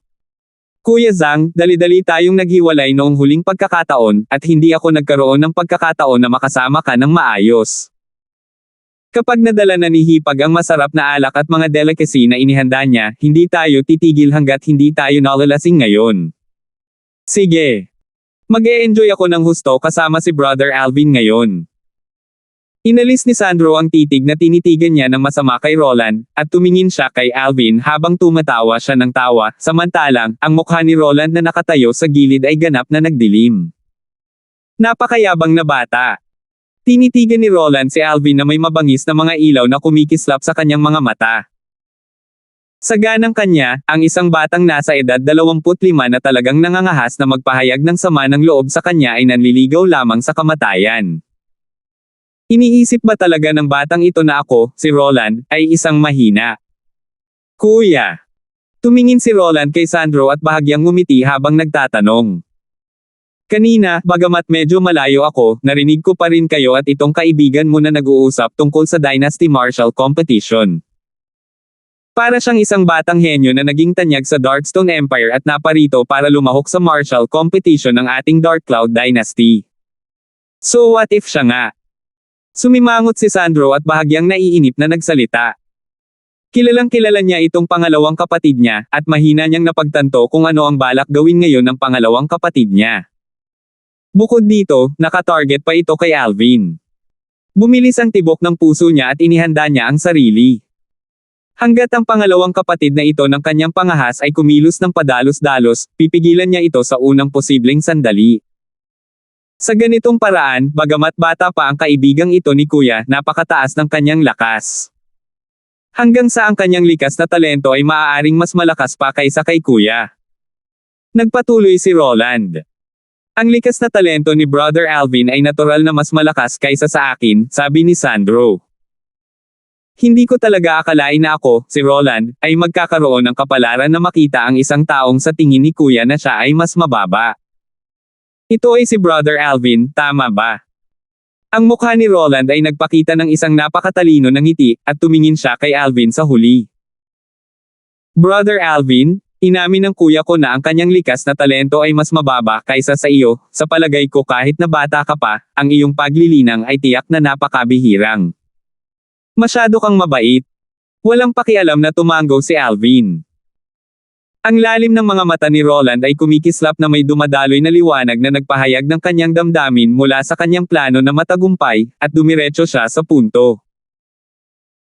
Kuya Zhang, dali-dali tayong naghiwalay noong huling pagkakataon, at hindi ako nagkaroon ng pagkakataon na makasama ka ng maayos. Kapag nadala na ni Hipag ang masarap na alak at mga delicacy na inihanda niya, hindi tayo titigil hanggat hindi tayo nalalasing ngayon. Sige. Mag-e-enjoy ako ng husto kasama si Brother Alvin ngayon. Inalis ni Sandro ang titig na tinitigan niya ng masama kay Roland, at tumingin siya kay Alvin habang tumatawa siya ng tawa, samantalang, ang mukha ni Roland na nakatayo sa gilid ay ganap na nagdilim. Napakayabang na bata. Tinitigan ni Roland si Alvin na may mabangis na mga ilaw na kumikislap sa kanyang mga mata. Sa ganang kanya, ang isang batang nasa edad 25 na talagang nangangahas na magpahayag ng sama ng loob sa kanya ay nanliligaw lamang sa kamatayan. Iniisip ba talaga ng batang ito na ako, si Roland, ay isang mahina? Kuya. Tumingin si Roland kay Sandro at bahagyang ngumiti habang nagtatanong. Kanina, bagamat medyo malayo ako, narinig ko pa rin kayo at itong kaibigan mo na nag-uusap tungkol sa Dynasty Martial Competition. Para siyang isang batang henyo na naging tanyag sa Darkstone Empire at naparito para lumahok sa martial competition ng ating Dark Cloud Dynasty. So what if siya nga? Sumimangot si Sandro at bahagyang naiinip na nagsalita. Kilalang kilala niya itong pangalawang kapatid niya, at mahina niyang napagtanto kung ano ang balak gawin ngayon ng pangalawang kapatid niya. Bukod dito, nakatarget pa ito kay Alvin. Bumilis ang tibok ng puso niya at inihanda niya ang sarili. Hanggat ang pangalawang kapatid na ito ng kanyang pangahas ay kumilos ng padalos-dalos, pipigilan niya ito sa unang posibleng sandali. Sa ganitong paraan, bagamat bata pa ang kaibigang ito ni Kuya, napakataas ng kanyang lakas. Hanggang sa ang kanyang likas na talento ay maaaring mas malakas pa kaysa kay Kuya. Nagpatuloy si Roland. Ang likas na talento ni Brother Alvin ay natural na mas malakas kaysa sa akin, sabi ni Sandro. Hindi ko talaga akalain na ako, si Roland, ay magkakaroon ng kapalaran na makita ang isang taong sa tingin ni Kuya na siya ay mas mababa. Ito ay si Brother Alvin, tama ba? Ang mukha ni Roland ay nagpakita ng isang napakatalino ng ngiti, at tumingin siya kay Alvin sa huli. Brother Alvin, inamin ng kuya ko na ang kanyang likas na talento ay mas mababa kaysa sa iyo, sa palagay ko kahit na bata ka pa, ang iyong paglilinang ay tiyak na napakabihirang. Masyado kang mabait. Walang pakialam na tumango si Alvin. Ang lalim ng mga mata ni Roland ay kumikislap na may dumadaloy na liwanag na nagpahayag ng kanyang damdamin mula sa kanyang plano na matagumpay, at dumiretso siya sa punto.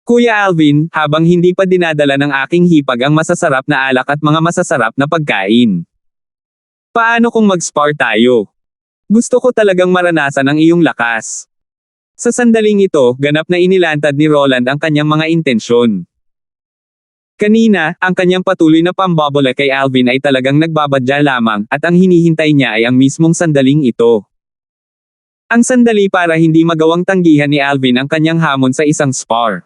Kuya Alvin, habang hindi pa dinadala ng aking hipag ang masasarap na alak at mga masasarap na pagkain. Paano kung mag-spar tayo? Gusto ko talagang maranasan ang iyong lakas. Sa sandaling ito, ganap na inilantad ni Roland ang kanyang mga intensyon. Kanina, ang kanyang patuloy na pambobola kay Alvin ay talagang nagbabadya lamang, at ang hinihintay niya ay ang mismong sandaling ito. Ang sandali para hindi magawang tanggihan ni Alvin ang kanyang hamon sa isang spar.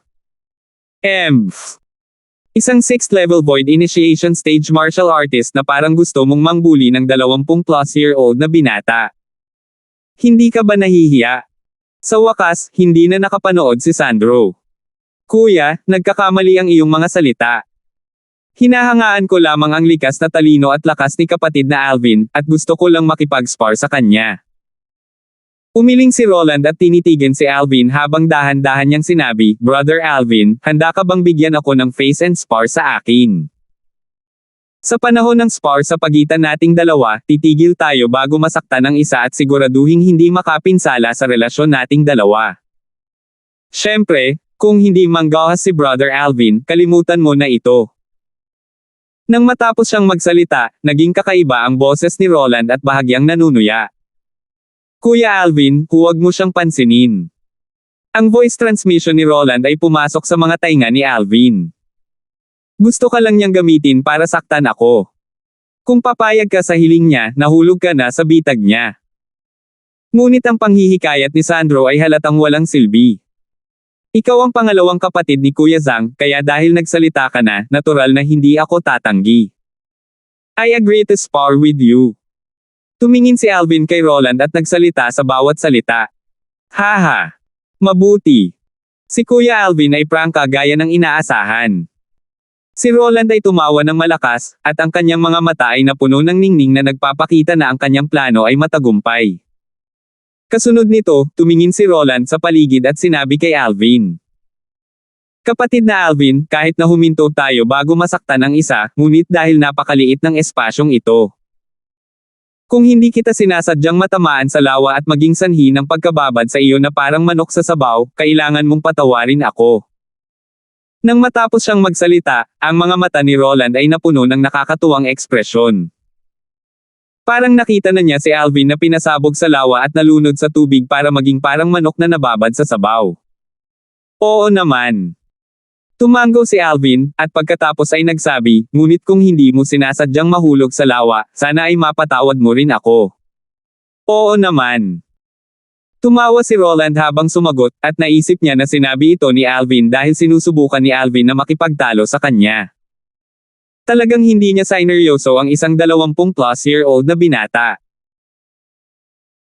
Isang 6th level void initiation stage martial artist na parang gusto mong mangbuli ng 20-plus-year-old na binata. Hindi ka ba nahihiya? Sa wakas, hindi na nakapanood si Sandro. Kuya, nagkakamali ang iyong mga salita. Hinahangaan ko lamang ang likas na talino at lakas ni kapatid na Alvin, at gusto ko lang makipag-spar sa kanya. Umiling si Roland at tinitigan si Alvin habang dahan-dahan niyang sinabi, Brother Alvin, handa ka bang bigyan ako ng face and spar sa akin? Sa panahon ng spar sa pagitan nating dalawa, titigil tayo bago masaktan ang isa at siguraduhing hindi makapinsala sa relasyon nating dalawa. Siyempre, kung hindi manggahas si Brother Alvin, kalimutan mo na ito. Nang matapos siyang magsalita, naging kakaiba ang boses ni Roland at bahagyang nanunuya. Kuya Alvin, huwag mo siyang pansinin. Ang voice transmission ni Roland ay pumasok sa mga tainga ni Alvin. Gusto ka lang niyang gamitin para saktan ako. Kung papayag ka sa hiling niya, nahulog ka na sa bitag niya. Ngunit ang panghihikayat ni Sandro ay halatang walang silbi. Ikaw ang pangalawang kapatid ni Kuya Zhang, kaya dahil nagsalita ka na, natural na hindi ako tatanggi. I agree to spar with you. Tumingin si Alvin kay Roland at nagsalita sa bawat salita. Haha. Mabuti. Si Kuya Alvin ay prangka gaya ng inaasahan. Si Roland ay tumawa ng malakas, at ang kanyang mga mata ay napuno ng ningning na nagpapakita na ang kanyang plano ay matagumpay. Kasunod nito, tumingin si Roland sa paligid at sinabi kay Alvin. Kapatid na Alvin, kahit na huminto tayo bago masaktan ang isa, ngunit dahil napakaliit ng espasyong ito. Kung hindi kita sinasadyang matamaan sa lawa at maging sanhi ng pagkababad sa iyo na parang manok sa sabaw, kailangan mong patawarin ako. Nang matapos siyang magsalita, ang mga mata ni Roland ay napuno ng nakakatuwang ekspresyon. Parang nakita na niya si Alvin na pinasabog sa lawa at nalunod sa tubig para maging parang manok na nababad sa sabaw. Oo naman. Tumango si Alvin, at pagkatapos ay nagsabi, ngunit kung hindi mo sinasadyang mahulog sa lawa, sana ay mapatawad mo rin ako. Oo naman. Tumawa si Roland habang sumagot, at naisip niya na sinabi ito ni Alvin dahil sinusubukan ni Alvin na makipagtalo sa kanya. Talagang hindi niya sineryoso ang isang 20-plus-year-old na binata.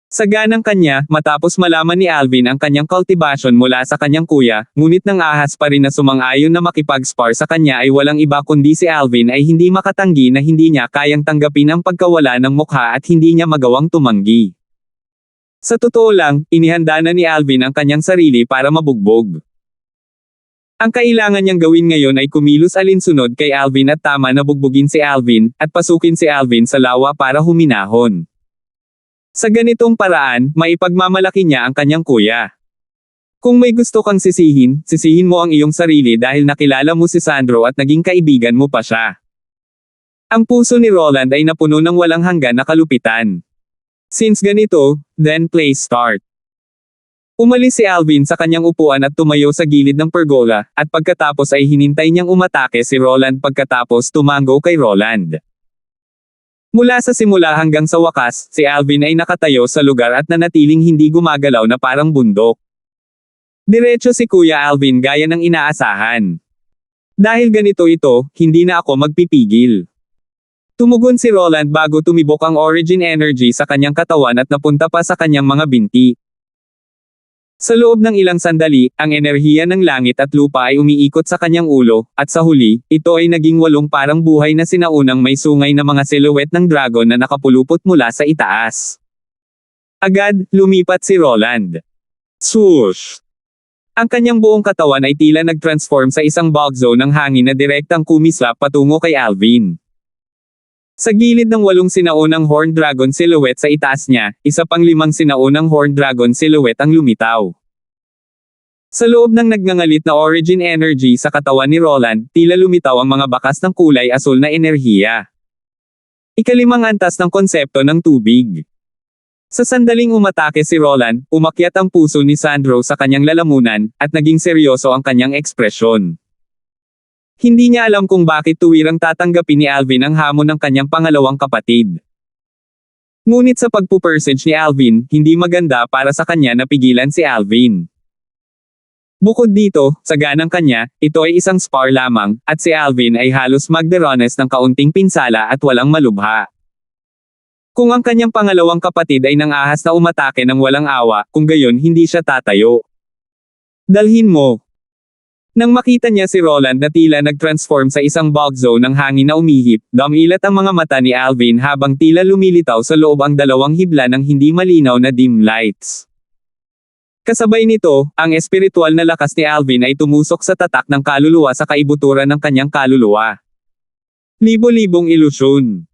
Saganang kanya, matapos malaman ni Alvin ang kanyang kultibasyon mula sa kanyang kuya, ngunit nang ahas pa rin na sumang-ayon na makipag-spar sa kanya ay walang iba kundi si Alvin ay hindi makatanggi na hindi niya kayang tanggapin ang pagkawala ng mukha at hindi niya magawang tumanggi. Sa totoo lang, inihanda na ni Alvin ang kanyang sarili para mabugbog. Ang kailangan niyang gawin ngayon ay kumilos alinsunod kay Alvin at tama na bugbugin si Alvin, at pasukin si Alvin sa lawa para huminahon. Sa ganitong paraan, maipagmamalaki niya ang kanyang kuya. Kung may gusto kang sisihin, sisihin mo ang iyong sarili dahil nakilala mo si Sandro at naging kaibigan mo pa siya. Ang puso ni Roland ay napuno ng walang hanggan na kalupitan. Since ganito, then play start. Umalis si Alvin sa kanyang upuan at tumayo sa gilid ng pergola, at pagkatapos ay hinintay niyang umatake si Roland pagkatapos tumango kay Roland. Mula sa simula hanggang sa wakas, si Alvin ay nakatayo sa lugar at nanatiling hindi gumagalaw na parang bundok. Diretso si Kuya Alvin gaya ng inaasahan. Dahil ganito ito, hindi na ako magpipigil. Tumugon si Roland bago tumibok ang origin energy sa kanyang katawan at napunta pa sa kanyang mga binti. Sa loob ng ilang sandali, ang enerhiya ng langit at lupa ay umiikot sa kanyang ulo, at sa huli, ito ay naging 8 parang buhay na sinaunang may sungay na mga silhouette ng dragon na nakapulupot mula sa itaas. Agad, lumipat si Roland. Swoosh! Ang kanyang buong katawan ay tila nag-transform sa isang bulk zone ng hangin na direktang kumislap patungo kay Alvin. Sa gilid ng 8 sinaunang horned dragon silhouette sa itaas niya, isa pang 5 sinaunang horned dragon silhouette ang lumitaw. Sa loob ng nagngangalit na origin energy sa katawan ni Roland, tila lumitaw ang mga bakas ng kulay asul na enerhiya. Ikalimang antas ng konsepto ng tubig. Sa sandaling umatake si Roland, umakyat ang puso ni Sandro sa kanyang lalamunan, at naging seryoso ang kanyang ekspresyon. Hindi niya alam kung bakit tuwirang tatanggapin ni Alvin ang hamon ng kanyang pangalawang kapatid. Ngunit sa pagpupersage ni Alvin, hindi maganda para sa kanya na pigilan si Alvin. Bukod dito, sa ganang kanya, ito ay isang spar lamang, at si Alvin ay halos magderones ng kaunting pinsala at walang malubha. Kung ang kanyang pangalawang kapatid ay nangahas na umatake ng walang awa, kung gayon hindi siya tatayo. Dalhin mo. Nang makita niya si Roland na tila nag-transform sa isang bulk zone ng hangin na umihip, dumilat ang mga mata ni Alvin habang tila lumilitaw sa loob ang 2 hibla ng hindi malinaw na dim lights. Kasabay nito, ang espiritual na lakas ni Alvin ay tumusok sa tatak ng kaluluwa sa kaibuturan ng kanyang kaluluwa. Libo-libong ilusyon.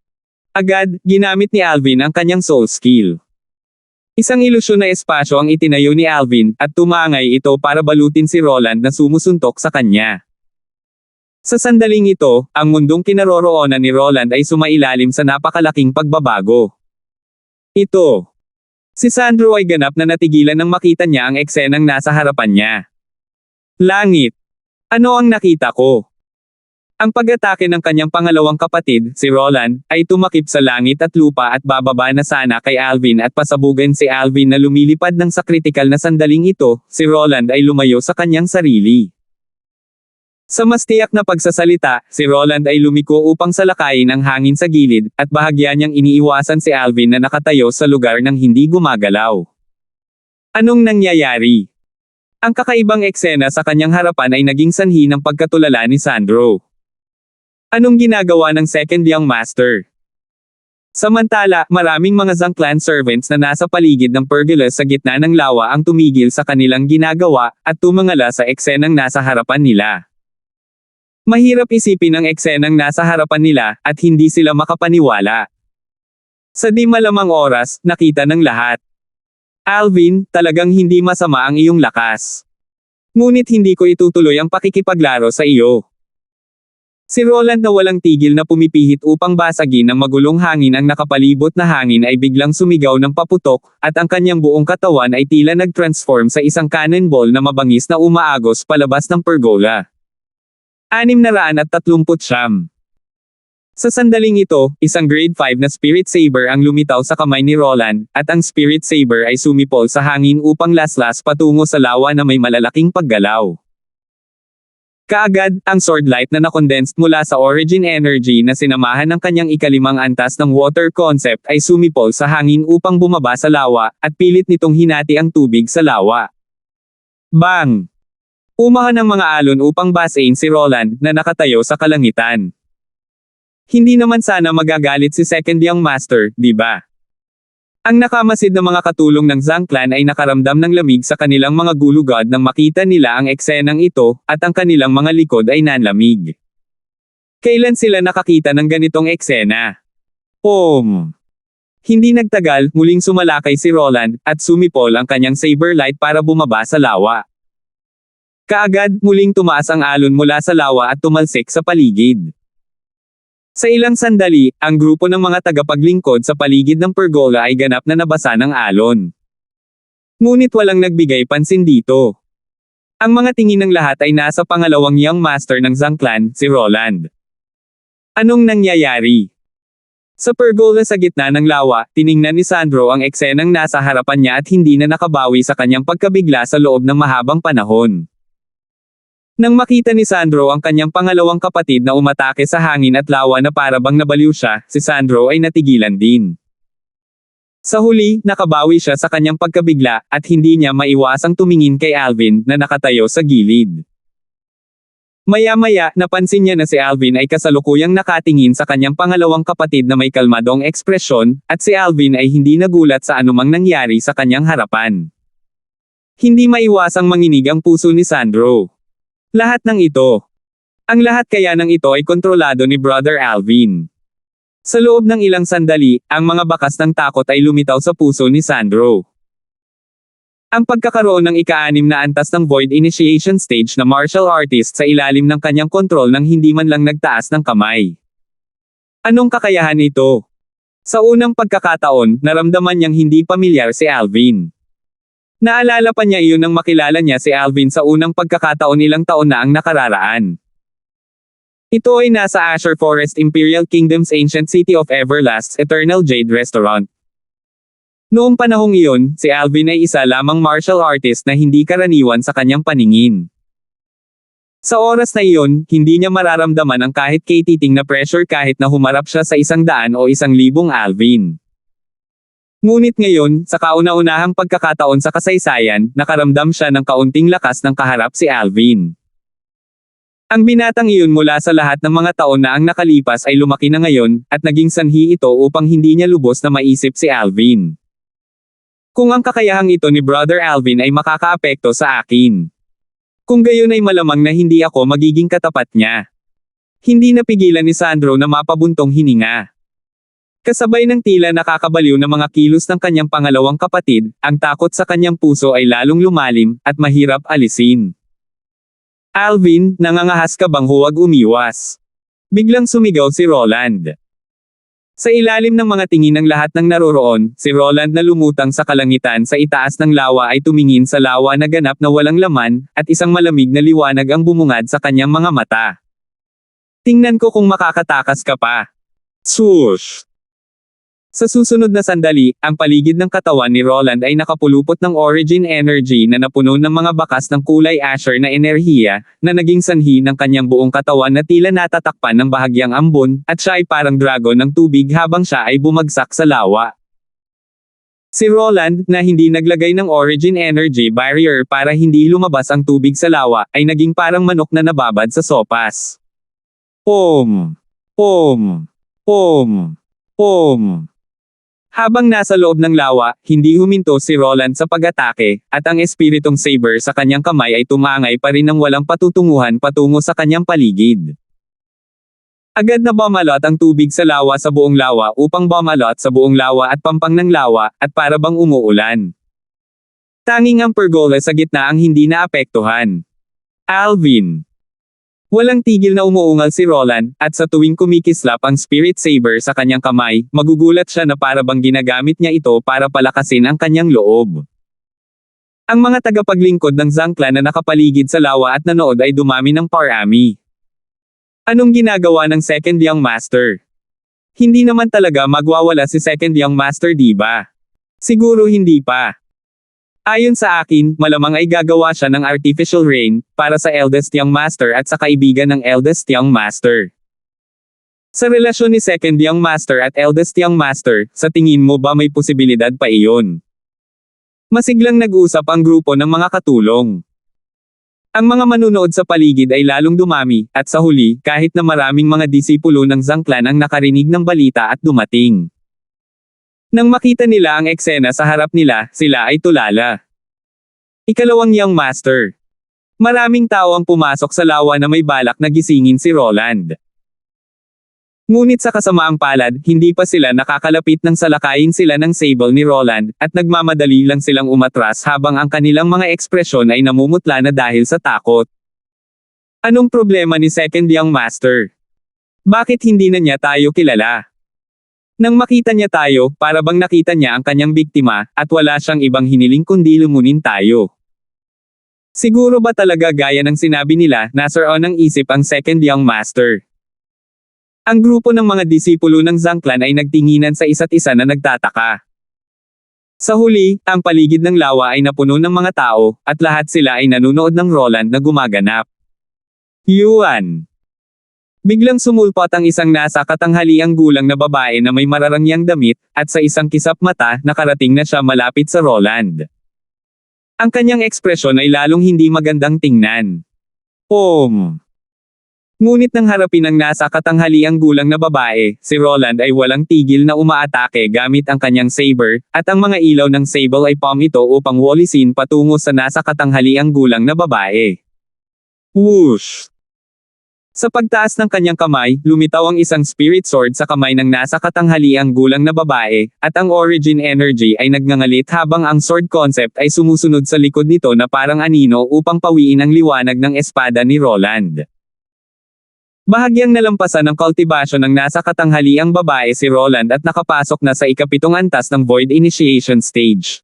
Agad, ginamit ni Alvin ang kanyang soul skill. Isang ilusyon na espasyo ang itinayo ni Alvin, at tumangay ito para balutin si Roland na sumusuntok sa kanya. Sa sandaling ito, ang mundong kinaroroonan ni Roland ay sumailalim sa napakalaking pagbabago. Ito. Si Sandro ay ganap na natigilan nang makita niya ang eksenang nasa harapan niya. Langit. Ano ang nakita ko? Ang pag-atake ng kanyang pangalawang kapatid, si Roland, ay tumakip sa langit at lupa at bababa na sana kay Alvin at pasabugan si Alvin na lumilipad nang sa kritikal na sandaling ito, si Roland ay lumayo sa kanyang sarili. Sa mas tiyak na pagsasalita, si Roland ay lumiko upang salakayin ang hangin sa gilid, at bahagya niyang iniiwasan si Alvin na nakatayo sa lugar ng hindi gumagalaw. Anong nangyayari? Ang kakaibang eksena sa kanyang harapan ay naging sanhi ng pagkatulala ni Sandro. Anong ginagawa ng second young master? Samantala, maraming mga Zangclan servants na nasa paligid ng Pergolus sa gitna ng lawa ang tumigil sa kanilang ginagawa, at tumangala sa eksenang nasa harapan nila. Mahirap isipin ang eksenang nasa harapan nila, at hindi sila makapaniwala. Sa di malamang oras, nakita ng lahat. Alvin, talagang hindi masama ang iyong lakas. Ngunit hindi ko itutuloy ang pakikipaglaro sa iyo. Si Roland na walang tigil na pumipihit upang basagin ng magulong hangin ang nakapalibot na hangin ay biglang sumigaw ng paputok, at ang kanyang buong katawan ay tila nag-transform sa isang cannonball na mabangis na umaagos palabas ng pergola. 639. Sa sandaling ito, isang grade 5 na Spirit Saber ang lumitaw sa kamay ni Roland, at ang Spirit Saber ay sumipol sa hangin upang laslas patungo sa lawa na may malalaking paggalaw. Kaagad, ang sword light na nakondensed mula sa origin energy na sinamahan ng kanyang ikalimang antas ng water concept ay sumipol sa hangin upang bumaba sa lawa, at pilit nitong hinati ang tubig sa lawa. Bang! Umahan ng mga alon upang basain si Roland, na nakatayo sa kalangitan. Hindi naman sana magagalit si second young master, di ba? Ang nakamasid na mga katulong ng Zangclan ay nakaramdam ng lamig sa kanilang mga gulugod nang makita nila ang eksenang ito, at ang kanilang mga likod ay nanlamig. Kailan sila nakakita ng ganitong eksena? Hindi nagtagal, muling sumalakay si Roland, at sumipol ang kanyang saber light para bumaba sa lawa. Kaagad, muling tumaas ang alon mula sa lawa at tumalsik sa paligid. Sa ilang sandali, ang grupo ng mga tagapaglingkod sa paligid ng pergola ay ganap na nabasa ng alon. Ngunit walang nagbigay pansin dito. Ang mga tingin ng lahat ay nasa pangalawang young master ng Zangclan, si Roland. Anong nangyayari? Sa pergola sa gitna ng lawa, tiningnan ni Sandro ang eksenang nasa harapan niya at hindi na nakabawi sa kanyang pagkabigla sa loob ng mahabang panahon. Nang makita ni Sandro ang kanyang pangalawang kapatid na umatake sa hangin at lawa na parabang nabaliw siya, si Sandro ay natigilan din. Sa huli, nakabawi siya sa kanyang pagkabigla, at hindi niya maiwasang tumingin kay Alvin, na nakatayo sa gilid. Maya-maya, napansin niya na si Alvin ay kasalukuyang nakatingin sa kanyang pangalawang kapatid na may kalmadong ekspresyon, at si Alvin ay hindi nagulat sa anumang nangyari sa kanyang harapan. Hindi maiwasang manginig ang puso ni Sandro. Lahat ng ito. Ang lahat kaya ng ito ay kontrolado ni Brother Alvin. Sa loob ng ilang sandali, ang mga bakas ng takot ay lumitaw sa puso ni Sandro. Ang pagkakaroon ng ika-6 na antas ng Void Initiation Stage na martial artist sa ilalim ng kanyang kontrol nang hindi man lang nagtaas ng kamay. Anong kakayahan ito? Sa unang pagkakataon, naramdaman niyang hindi pamilyar si Alvin. Naalala pa niya iyon nang makilala niya si Alvin sa unang pagkakataon ilang taon na ang nakararaan. Ito ay nasa Azure Forest Imperial Kingdom's Ancient City of Everlast's Eternal Jade Restaurant. Noong panahong iyon, si Alvin ay isa lamang martial artist na hindi karaniwan sa kanyang paningin. Sa oras na iyon, hindi niya mararamdaman ang kahit katiting na pressure kahit na humarap siya sa 100 o 1,000 Alvin. Ngunit ngayon, sa kauna-unahang pagkakataon sa kasaysayan, nakaramdam siya ng kaunting lakas ng kaharap si Alvin. Ang binatang iyon mula sa lahat ng mga taon na ang nakalipas ay lumaki na ngayon, at naging sanhi ito upang hindi niya lubos na maisip si Alvin. Kung ang kakayahang ito ni Brother Alvin ay makakaapekto sa akin. Kung gayon ay malamang na hindi ako magiging katapat niya. Hindi napigilan ni Sandro na mapabuntong hininga. Kasabay ng tila nakakabaliw na mga kilos ng kanyang pangalawang kapatid, ang takot sa kanyang puso ay lalong lumalim, at mahirap alisin. Alvin, nangangahas ka bang huwag umiwas? Biglang sumigaw si Roland. Sa ilalim ng mga tingin ng lahat ng naroroon, si Roland na lumutang sa kalangitan sa itaas ng lawa ay tumingin sa lawa na ganap na walang laman, at isang malamig na liwanag ang bumungad sa kanyang mga mata. Tingnan ko kung makakatakas ka pa. Swoosh! Sa susunod na sandali, ang paligid ng katawan ni Roland ay nakapulupot ng origin energy na napuno ng mga bakas ng kulay asher na enerhiya, na naging sanhi ng kanyang buong katawan na tila natatakpan ng bahagyang ambon, at siya ay parang dragon ng tubig habang siya ay bumagsak sa lawa. Si Roland, na hindi naglagay ng origin energy barrier para hindi lumabas ang tubig sa lawa, ay naging parang manok na nababad sa sopas. Om! Om! Om! Om! Habang nasa loob ng lawa, hindi huminto si Roland sa pag-atake, at ang espiritong saber sa kanyang kamay ay tumangay pa rin ng walang patutunguhan patungo sa kanyang paligid. Agad na bumalot ang tubig sa lawa sa buong lawa upang bumalot sa buong lawa at pampang ng lawa, at para bang umuulan. Tanging ang pergola sa gitna ang hindi naapektuhan. Alvin. Walang tigil na umuungal si Roland, at sa tuwing kumikislap ang spirit saber sa kanyang kamay, magugulat siya na para bang ginagamit niya ito para palakasin ang kanyang loob. Ang mga tagapaglingkod ng Zangclan na nakapaligid sa lawa at nanood ay dumami ng parami. Anong ginagawa ng Second Young Master? Hindi naman talaga magwawala si Second Young Master, di ba? Siguro hindi pa. Ayon sa akin, malamang ay gagawa siya ng artificial rain, para sa eldest young master at sa kaibigan ng eldest young master. Sa relasyon ni second young master at eldest young master, sa tingin mo ba may posibilidad pa iyon? Masiglang nag-usap ang grupo ng mga katulong. Ang mga manunood sa paligid ay lalong dumami, at sa huli, kahit na maraming mga disipulo ng Zangclan ang nakarinig ng balita at dumating. Nang makita nila ang eksena sa harap nila, sila ay tulala. Ikalawang young master. Maraming tao ang pumasok sa lawa na may balak na gisingin si Roland. Ngunit sa kasamaang palad, hindi pa sila nakakalapit nang salakayin sila ng sable ni Roland, at nagmamadali lang silang umatras habang ang kanilang mga ekspresyon ay namumutla na dahil sa takot. Anong problema ni second young master? Bakit hindi na niya tayo kilala? Nang makita niya tayo, para bang nakita niya ang kanyang biktima, at wala siyang ibang hiniling kundi lumunin tayo. Siguro ba talaga gaya ng sinabi nila, nasaroon ng isip ang second young master? Ang grupo ng mga disipulo ng Zangclan ay nagtinginan sa isa't isa na nagtataka. Sa huli, ang paligid ng lawa ay napuno ng mga tao, at lahat sila ay nanunood ng Roland na gumaganap. Yuan. Biglang sumulpot ang isang nasa katanghaliang gulang na babae na may mararangyang damit, at sa isang kisap mata, nakarating na siya malapit sa Roland. Ang kanyang ekspresyon ay lalong hindi magandang tingnan. Om. Ngunit nang harapin ang nasa katanghaliang gulang na babae, si Roland ay walang tigil na umaatake gamit ang kanyang saber, at ang mga ilaw ng sable ay palm ito upang walisin patungo sa nasa katanghaliang gulang na babae. Whoosh! Sa pagtaas ng kanyang kamay, lumitaw ang isang spirit sword sa kamay ng nasa katanghaliang gulang na babae, at ang origin energy ay nagngangalit habang ang sword concept ay sumusunod sa likod nito na parang anino upang pawiin ang liwanag ng espada ni Roland. Bahagyang nalampasan ng kultibasyon ng nasa katanghaliang babae si Roland at nakapasok na sa ikapitong antas ng Void Initiation Stage.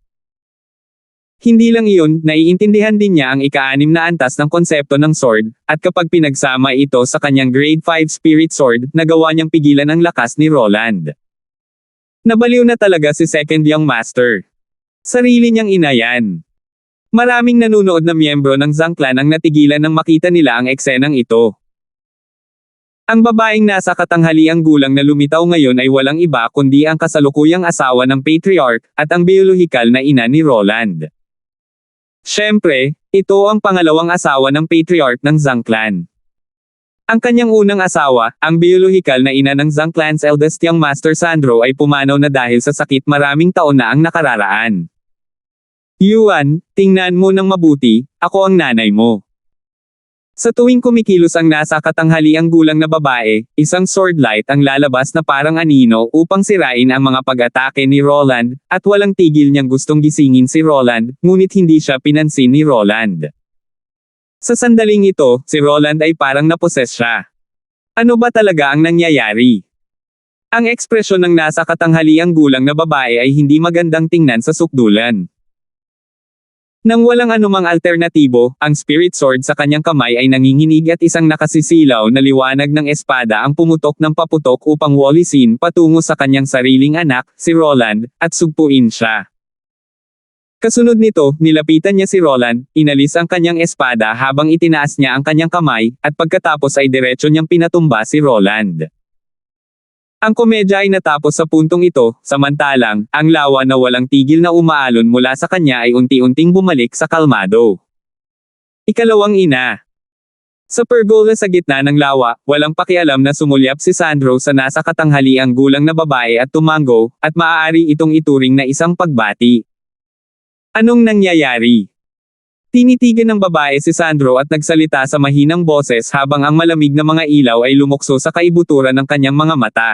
Hindi lang iyon, naiintindihan din niya ang ika-6 na antas ng konsepto ng sword, at kapag pinagsama ito sa kanyang grade 5 spirit sword, nagawa niyang pigilan ang lakas ni Roland. Nabaliw na talaga si second young master. Sarili niyang inayan. Maraming nanunood na miyembro ng Zangclan ang natigilan nang makita nila ang eksenang ito. Ang babaeng nasa katanghaliang gulang na lumitaw ngayon ay walang iba kundi ang kasalukuyang asawa ng patriarch, at ang biolohikal na ina ni Roland. Siyempre, ito ang pangalawang asawa ng patriarch ng Zangclan. Ang kanyang unang asawa, ang biolohikal na ina ng Zangclan's eldest young master Sandro ay pumanaw na dahil sa sakit maraming taon na ang nakararaan. Yuan, tingnan mo ng mabuti, ako ang nanay mo. Sa tuwing kumikilos ang nasa katanghaliang gulang na babae, isang sword light ang lalabas na parang anino upang sirain ang mga pag-atake ni Roland, at walang tigil niyang gustong gisingin si Roland, ngunit hindi siya pinansin ni Roland. Sa sandaling ito, si Roland ay parang naposes siya. Ano ba talaga ang nangyayari? Ang ekspresyon ng nasa katanghaliang gulang na babae ay hindi magandang tingnan sa sukdulan. Nang walang anumang alternatibo, ang spirit sword sa kanyang kamay ay nanginginig at isang nakasisilaw na liwanag ng espada ang pumutok ng paputok upang walisin patungo sa kanyang sariling anak, si Roland, at sugpuin siya. Kasunod nito, nilapitan niya si Roland, inalis ang kanyang espada habang itinaas niya ang kanyang kamay, at pagkatapos ay diretso niyang pinatumba si Roland. Ang komedya ay natapos sa puntong ito, samantalang, ang lawa na walang tigil na umaalon mula sa kanya ay unti-unting bumalik sa kalmado. Ikalawang ina. Sa pergola sa gitna ng lawa, walang pakialam na sumulyap si Sandro sa nasa katanghaliang gulang na babae at tumango, at maaari itong ituring na isang pagbati. Anong nangyayari? Tinitigan ng babae si Sandro at nagsalita sa mahinang boses habang ang malamig na mga ilaw ay lumukso sa kaibuturan ng kanyang mga mata.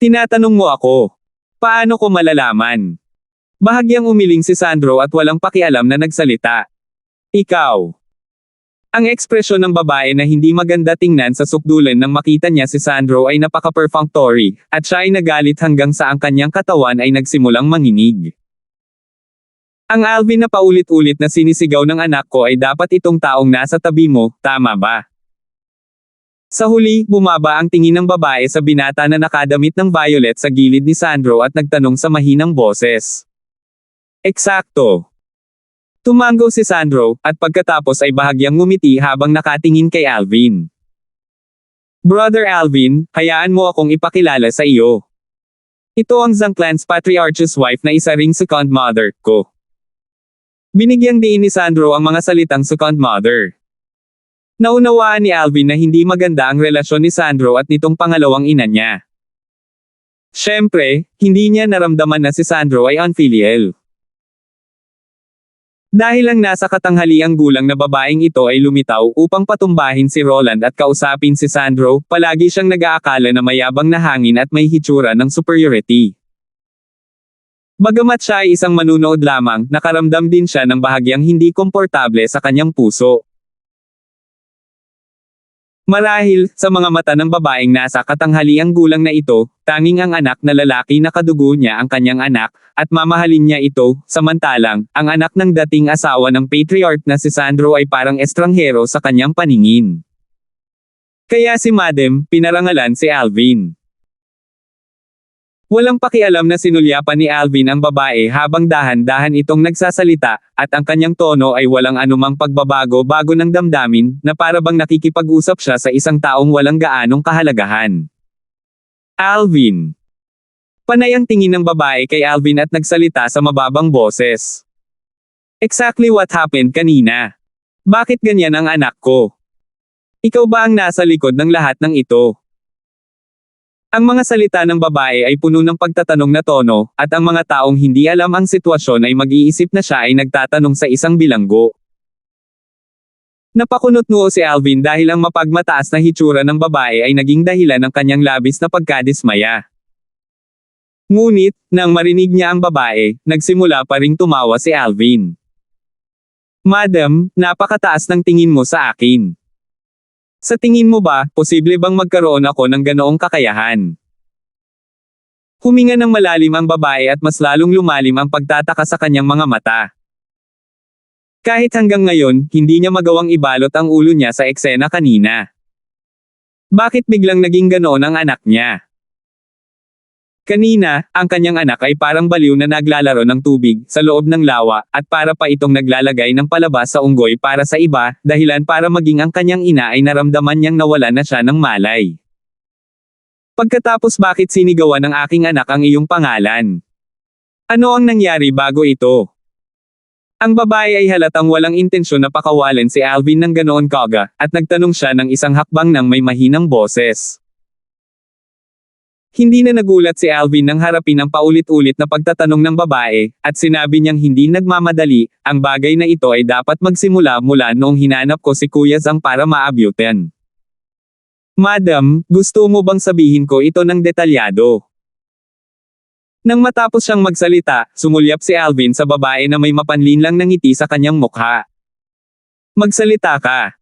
Tinatanong mo ako. Paano ko malalaman? Bahagyang umiling si Sandro at walang pakialam na nagsalita. Ikaw. Ang ekspresyon ng babae na hindi maganda tingnan sa sukdulan nang makita niya si Sandro ay napaka-perfunctory, at siya ay nagalit hanggang sa ang kanyang katawan ay nagsimulang manginig. Ang Alvin na paulit-ulit na sinisigaw ng anak ko ay dapat itong taong nasa tabi mo, tama ba? Sa huli, bumaba ang tingin ng babae sa binata na nakadamit ng violet sa gilid ni Sandro at nagtanong sa mahinang boses. Eksakto. Tumango si Sandro, at pagkatapos ay bahagyang ngumiti habang nakatingin kay Alvin. Brother Alvin, hayaan mo akong ipakilala sa iyo. Ito ang Zanclan's Patriarch's wife na isa ring second mother ko. Binigyang diin ni Sandro ang mga salitang second mother. Naunawaan ni Alvin na hindi maganda ang relasyon ni Sandro at nitong pangalawang ina niya. Siyempre, hindi niya naramdaman na si Sandro ay unfilial. Dahil ang nasa katanghaliang gulang na babaeng ito ay lumitaw upang patumbahin si Roland at kausapin si Sandro, palagi siyang nag-aakala na mayabang na hangin at may hitsura ng superiority. Bagamat siya ay isang manunood lamang, nakaramdam din siya ng bahagyang hindi komportable sa kanyang puso. Marahil, sa mga mata ng babaeng nasa katanghaliang gulang na ito, tanging ang anak na lalaki na kadugo niya ang kanyang anak, at mamahalin niya ito, samantalang, ang anak ng dating asawa ng patriarch na si Sandro ay parang estranghero sa kanyang paningin. Kaya si Madam, pinarangalan si Alvin. Walang pakialam na sinulyapan ni Alvin ang babae habang dahan-dahan itong nagsasalita, at ang kanyang tono ay walang anumang pagbabago ng damdamin, na para bang nakikipag-usap siya sa isang taong walang gaanong kahalagahan. Alvin. Panay ang tingin ng babae kay Alvin at nagsalita sa mababang boses. Exactly what happened kanina. Bakit ganyan ang anak ko? Ikaw ba ang nasa likod ng lahat ng ito? Ang mga salita ng babae ay puno ng pagtatanong na tono, at ang mga taong hindi alam ang sitwasyon ay mag-iisip na siya ay nagtatanong sa isang bilanggo. Napakunot-noo si Alvin dahil ang mapagmataas na hitsura ng babae ay naging dahilan ng kanyang labis na pagkadismaya. Ngunit, nang marinig niya ang babae, nagsimula pa ring tumawa si Alvin. Madam, napakataas ng tingin mo sa akin. Sa tingin mo ba, posible bang magkaroon ako ng ganoong kakayahan? Huminga ng malalim ang babae at mas lalong lumalim ang pagtataka sa kanyang mga mata. Kahit hanggang ngayon, hindi niya magawang ibalot ang ulo niya sa eksena kanina. Bakit biglang naging ganoon ang anak niya? Kanina, ang kanyang anak ay parang baliw na naglalaro ng tubig sa loob ng lawa, at para pa itong naglalagay ng palabas sa unggoy para sa iba, dahilan para maging ang kanyang ina ay naramdaman niyang nawala na siya ng malay. Pagkatapos bakit sinigawan ng aking anak ang iyong pangalan? Ano ang nangyari bago ito? Ang babae ay halatang walang intensyon na pakawalan si Alvin ng ganoon kaga, at nagtanong siya ng isang hakbang ng may mahinang boses. Hindi na nagulat si Alvin nang harapin ang paulit-ulit na pagtatanong ng babae, at sinabi niyang hindi nagmamadali, ang bagay na ito ay dapat magsimula mula noong hinanap ko si Kuya Zhang para maabyutan. Madam, gusto mo bang sabihin ko ito ng detalyado? Nang matapos siyang magsalita, sumulyap si Alvin sa babae na may mapanlinlang na ngiti sa kanyang mukha. Magsalita ka.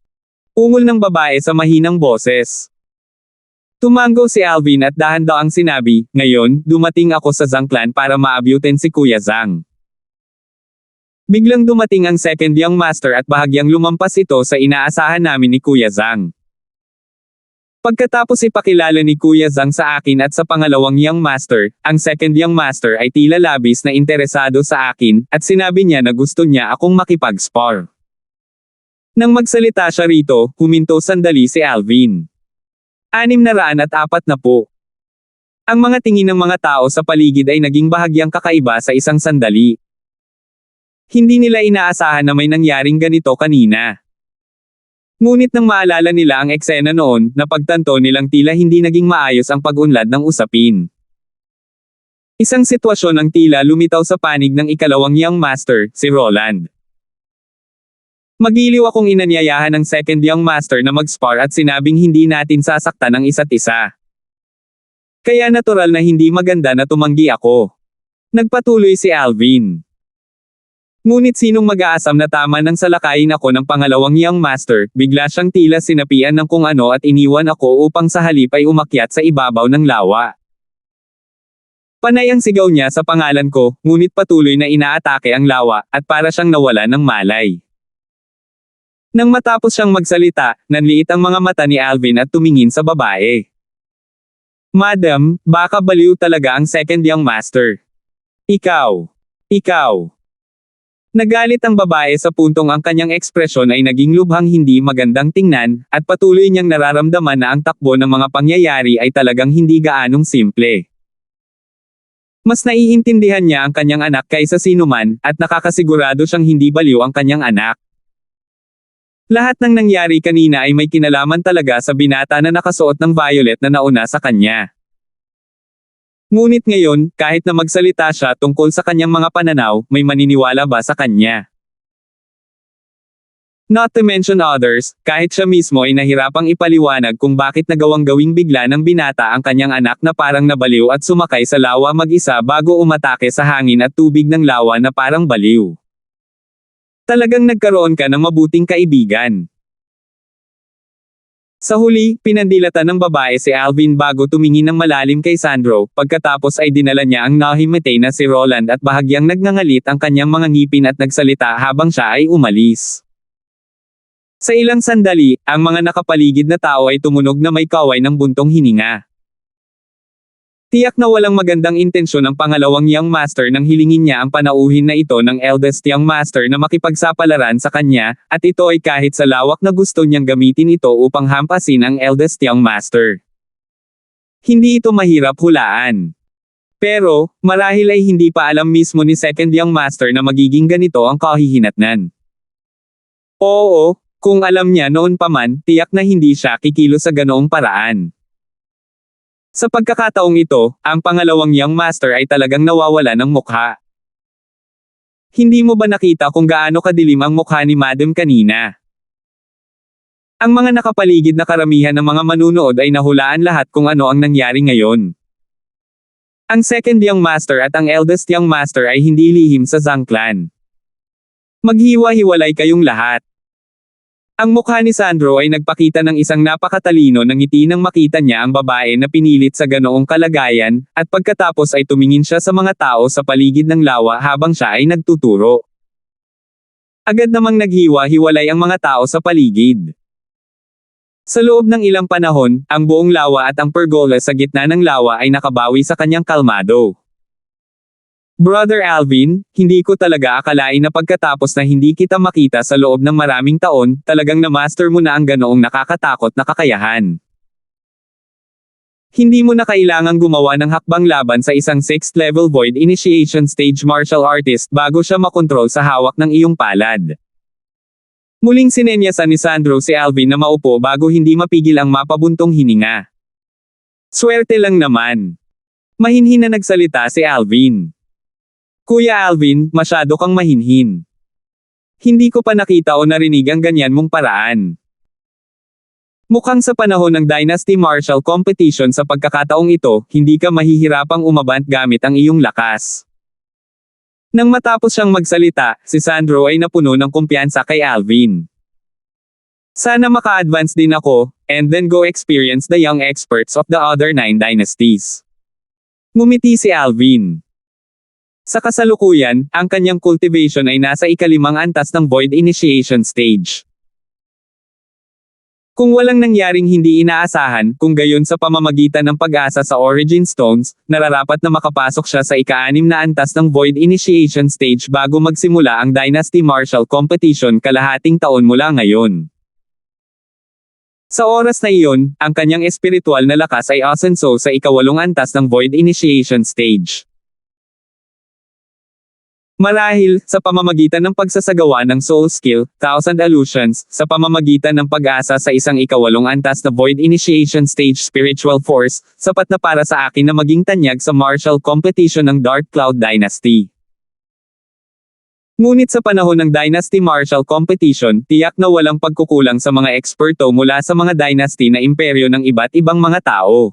Ungol ng babae sa mahinang boses. Tumango si Alvin at dahan-daang sinabi, ngayon, dumating ako sa Zhang clan para maabutin si Kuya Zhang. Biglang dumating ang second young master at bahagyang lumampas ito sa inaasahan namin ni Kuya Zhang. Pagkatapos ipakilala ni Kuya Zhang sa akin at sa pangalawang young master, ang second young master ay tila labis na interesado sa akin, at sinabi niya na gusto niya akong makipag-spar. Nang magsalita siya rito, huminto sandali si Alvin. 640 po. Ang mga tingin ng mga tao sa paligid ay naging bahagyang kakaiba sa isang sandali. Hindi nila inaasahan na may nangyaring ganito kanina. Ngunit nang maalala nila ang eksena noon, napagtanto nilang tila hindi naging maayos ang pag-unlad ng usapin. Isang sitwasyon ang tila lumitaw sa panig ng ikalawang young master, si Roland. Magiliw akong inanyayahan ng second young master na mag-spar at sinabing hindi natin sasaktan ang isa't isa. Kaya natural na hindi maganda na tumanggi ako. Nagpatuloy si Alvin. Ngunit sinong mag-aasam na tama nang salakayin ako ng pangalawang young master, bigla siyang tila sinapian ng kung ano at iniwan ako upang sa halip ay umakyat sa ibabaw ng lawa. Panay ang sigaw niya sa pangalan ko, ngunit patuloy na inaatake ang lawa, at para siyang nawala ng malay. Nang matapos siyang magsalita, nanliit ang mga mata ni Alvin at tumingin sa babae. Madam, baka baliw talaga ang second young master. Ikaw. Nagalit ang babae sa puntong ang kanyang ekspresyon ay naging lubhang hindi magandang tingnan, at patuloy niyang nararamdaman na ang takbo ng mga pangyayari ay talagang hindi gaanong simple. Mas naiintindihan niya ang kanyang anak kaysa sinuman, at nakakasigurado siyang hindi baliw ang kanyang anak. Lahat ng nangyari kanina ay may kinalaman talaga sa binata na nakasuot ng violet na nauna sa kanya. Ngunit ngayon, kahit na magsalita siya tungkol sa kanyang mga pananaw, may maniniwala ba sa kanya? Not to mention others, kahit siya mismo ay nahirapang ipaliwanag kung bakit nagawang gawing bigla ng binata ang kanyang anak na parang nabaliw at sumakay sa lawa mag-isa bago umatake sa hangin at tubig ng lawa na parang baliw. Talagang nagkaroon ka ng mabuting kaibigan. Sa huli, pinandilatan ng babae si Alvin bago tumingin ng malalim kay Sandro, pagkatapos ay dinala niya ang nahimatay na si Roland at bahagyang nagngangalit ang kanyang mga ngipin at nagsalita habang siya ay umalis. Sa ilang sandali, ang mga nakapaligid na tao ay tumunog na may kaway ng buntong hininga. Tiyak na walang magandang intensyon ang pangalawang young master nang hilingin niya ang panauhin na ito ng eldest young master na makipagsapalaran sa kanya, at ito ay kahit sa lawak na gusto niyang gamitin ito upang hampasin ang eldest young master. Hindi ito mahirap hulaan. Pero, marahil ay hindi pa alam mismo ni second young master na magiging ganito ang kahihinatnan. Oo, kung alam niya noon pa man, tiyak na hindi siya kikilos sa ganoong paraan. Sa pagkakataong ito, ang pangalawang young master ay talagang nawawala ng mukha. Hindi mo ba nakita kung gaano kadilim ang mukha ni Madam kanina? Ang mga nakapaligid na karamihan ng mga manunood ay nahulaan lahat kung ano ang nangyari ngayon. Ang second young master at ang eldest young master ay hindi lihim sa Zhang clan. Maghiwa-hiwalay kayong lahat. Ang mukha ni Sandro ay nagpakita ng isang napakatalino ng ngiti nang makita niya ang babae na pinilit sa ganoong kalagayan, at pagkatapos ay tumingin siya sa mga tao sa paligid ng lawa habang siya ay nagtuturo. Agad namang naghiwa-hiwalay ang mga tao sa paligid. Sa loob ng ilang panahon, ang buong lawa at ang pergola sa gitna ng lawa ay nakabawi sa kanyang kalmado. Brother Alvin, hindi ko talaga akalain na pagkatapos na hindi kita makita sa loob ng maraming taon, talagang na-master mo na ang ganoong nakakatakot na kakayahan. Hindi mo na kailangang gumawa ng hakbang laban sa isang 6th level void initiation stage martial artist bago siya makontrol sa hawak ng iyong palad. Muling sinenyasan ni Sandro si Alvin na maupo bago hindi mapigil ang mapabuntong hininga. Swerte lang naman. Mahinhin na nagsalita si Alvin. Kuya Alvin, masyado kang mahinhin. Hindi ko pa nakita o narinig ang ganyan mong paraan. Mukhang sa panahon ng Dynasty Martial Competition sa pagkakataong ito, hindi ka mahihirapang umabant gamit ang iyong lakas. Nang matapos siyang magsalita, si Sandro ay napuno ng kumpiyansa kay Alvin. Sana maka-advance din ako, and then go experience the young experts of the other 9 dynasties. Ngumiti si Alvin. Sa kasalukuyan, ang kanyang cultivation ay nasa ika-5 antas ng Void Initiation stage. Kung walang nangyaring hindi inaasahan, kung gayon sa pamamagitan ng pag-asa sa Origin Stones, nararapat na makapasok siya sa ika-6 na antas ng Void Initiation stage bago magsimula ang Dynasty Martial Competition kalahating taon mula ngayon. Sa oras na iyon, ang kanyang espiritual na lakas ay asenso sa ika-8 antas ng Void Initiation stage. Marahil, sa pamamagitan ng pagsasagawa ng Soul Skill, 1000 Illusions, sa pamamagitan ng pag-asa sa isang ika-8 antas na Void Initiation Stage Spiritual Force, sapat na para sa akin na maging tanyag sa martial competition ng Dark Cloud Dynasty. Ngunit sa panahon ng Dynasty Martial Competition, tiyak na walang pagkukulang sa mga eksperto mula sa mga dynasty na imperyo ng iba't ibang mga tao.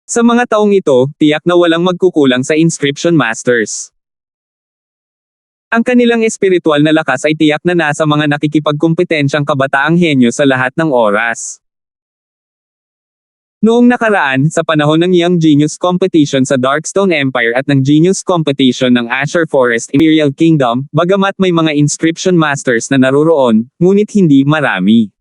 Sa mga taong ito, tiyak na walang magkukulang sa Inscription Masters. Ang kanilang espiritual na lakas ay tiyak na nasa mga nakikipagkompetensyang kabataang henyo sa lahat ng oras. Noong nakaraan, sa panahon ng Young Genius Competition sa Darkstone Empire at ng Genius Competition ng Azure Forest Imperial Kingdom, bagamat may mga Inscription Masters na naroroon, ngunit hindi marami.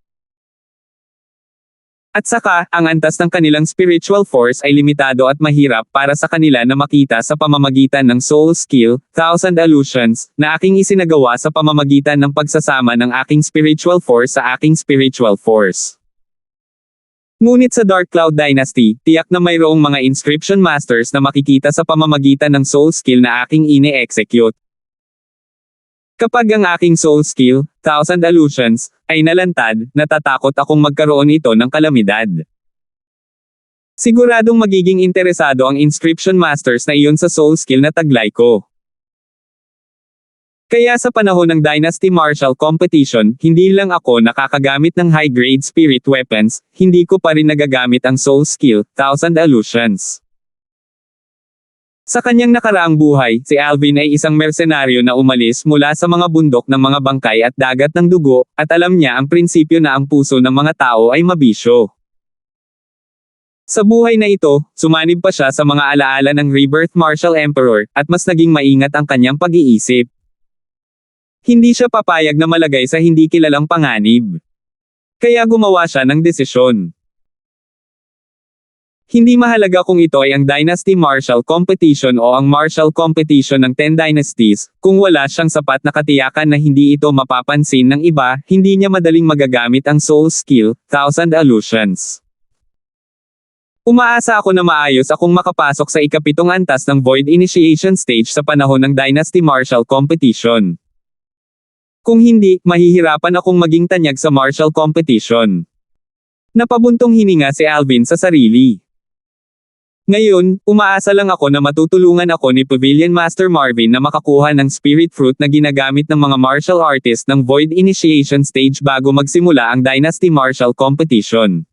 At saka, ang antas ng kanilang spiritual force ay limitado at mahirap para sa kanila na makita sa pamamagitan ng Soul Skill, 1000 Illusions, na aking isinagawa sa pamamagitan ng pagsasama ng aking spiritual force sa aking spiritual force. Ngunit sa Dark Cloud Dynasty, tiyak na mayroong mga Inscription Masters na makikita sa pamamagitan ng Soul Skill na aking ine-execute. Kapag ang aking Soul Skill, 1000 Illusions, ay nalantad, natatakot akong magkaroon ito ng kalamidad. Siguradong magiging interesado ang Inscription Masters na iyon sa Soul Skill na taglay ko. Kaya sa panahon ng Dynasty Martial Competition, hindi lang ako nakakagamit ng high-grade spirit weapons, hindi ko pa rin nagagamit ang Soul Skill, 1000 Illusions. Sa kanyang nakaraang buhay, si Alvin ay isang mersenaryo na umalis mula sa mga bundok ng mga bangkay at dagat ng dugo, at alam niya ang prinsipyo na ang puso ng mga tao ay mabisyo. Sa buhay na ito, sumanib pa siya sa mga alaala ng Rebirth Martial Emperor, at mas naging maingat ang kanyang pag-iisip. Hindi siya papayag na malagay sa hindi kilalang panganib. Kaya gumawa siya ng desisyon. Hindi mahalaga kung ito ay ang Dynasty Martial Competition o ang Martial Competition ng 10 Dynasties, kung wala siyang sapat na katiyakan na hindi ito mapapansin ng iba, hindi niya madaling magagamit ang Soul Skill, 1000 Illusions. Umaasa ako na maayos akong makapasok sa ika-7 antas ng Void Initiation Stage sa panahon ng Dynasty Martial Competition. Kung hindi, mahihirapan akong maging tanyag sa martial competition. Napabuntong hininga si Alvin sa sarili. Ngayon, umaasa lang ako na matutulungan ako ni Pavilion Master Marvin na makakuha ng Spirit Fruit na ginagamit ng mga martial artist ng Void Initiation Stage bago magsimula ang Dynasty Martial Competition.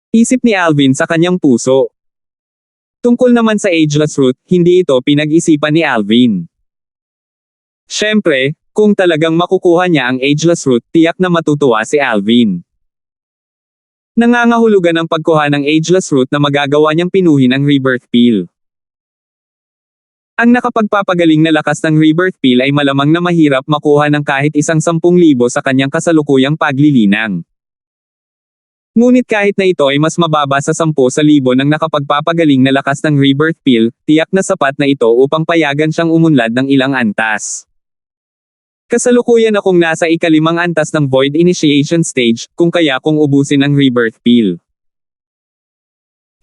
Isip ni Alvin sa kanyang puso. Tungkol naman sa Ageless Fruit, hindi ito pinag-isipan ni Alvin. Siyempre, kung talagang makukuha niya ang Ageless Fruit, tiyak na matutuwa si Alvin. Nangangahulugan ang pagkuha ng Ageless Fruit na magagawa niyang pinuhin ang Rebirth Pill. Ang nakapagpapagaling na lakas ng Rebirth Pill ay malamang na mahirap makuha ng kahit isang 10,000 sa kanyang kasalukuyang paglilinang. Ngunit kahit na ito ay mas mababa sa 10,000 ng nakapagpapagaling na lakas ng Rebirth Pill, tiyak na sapat na ito upang payagan siyang umunlad ng ilang antas. Kasalukuyan akong nasa ika-5 antas ng Void Initiation Stage, kung kaya kong ubusin ang Rebirth Pill.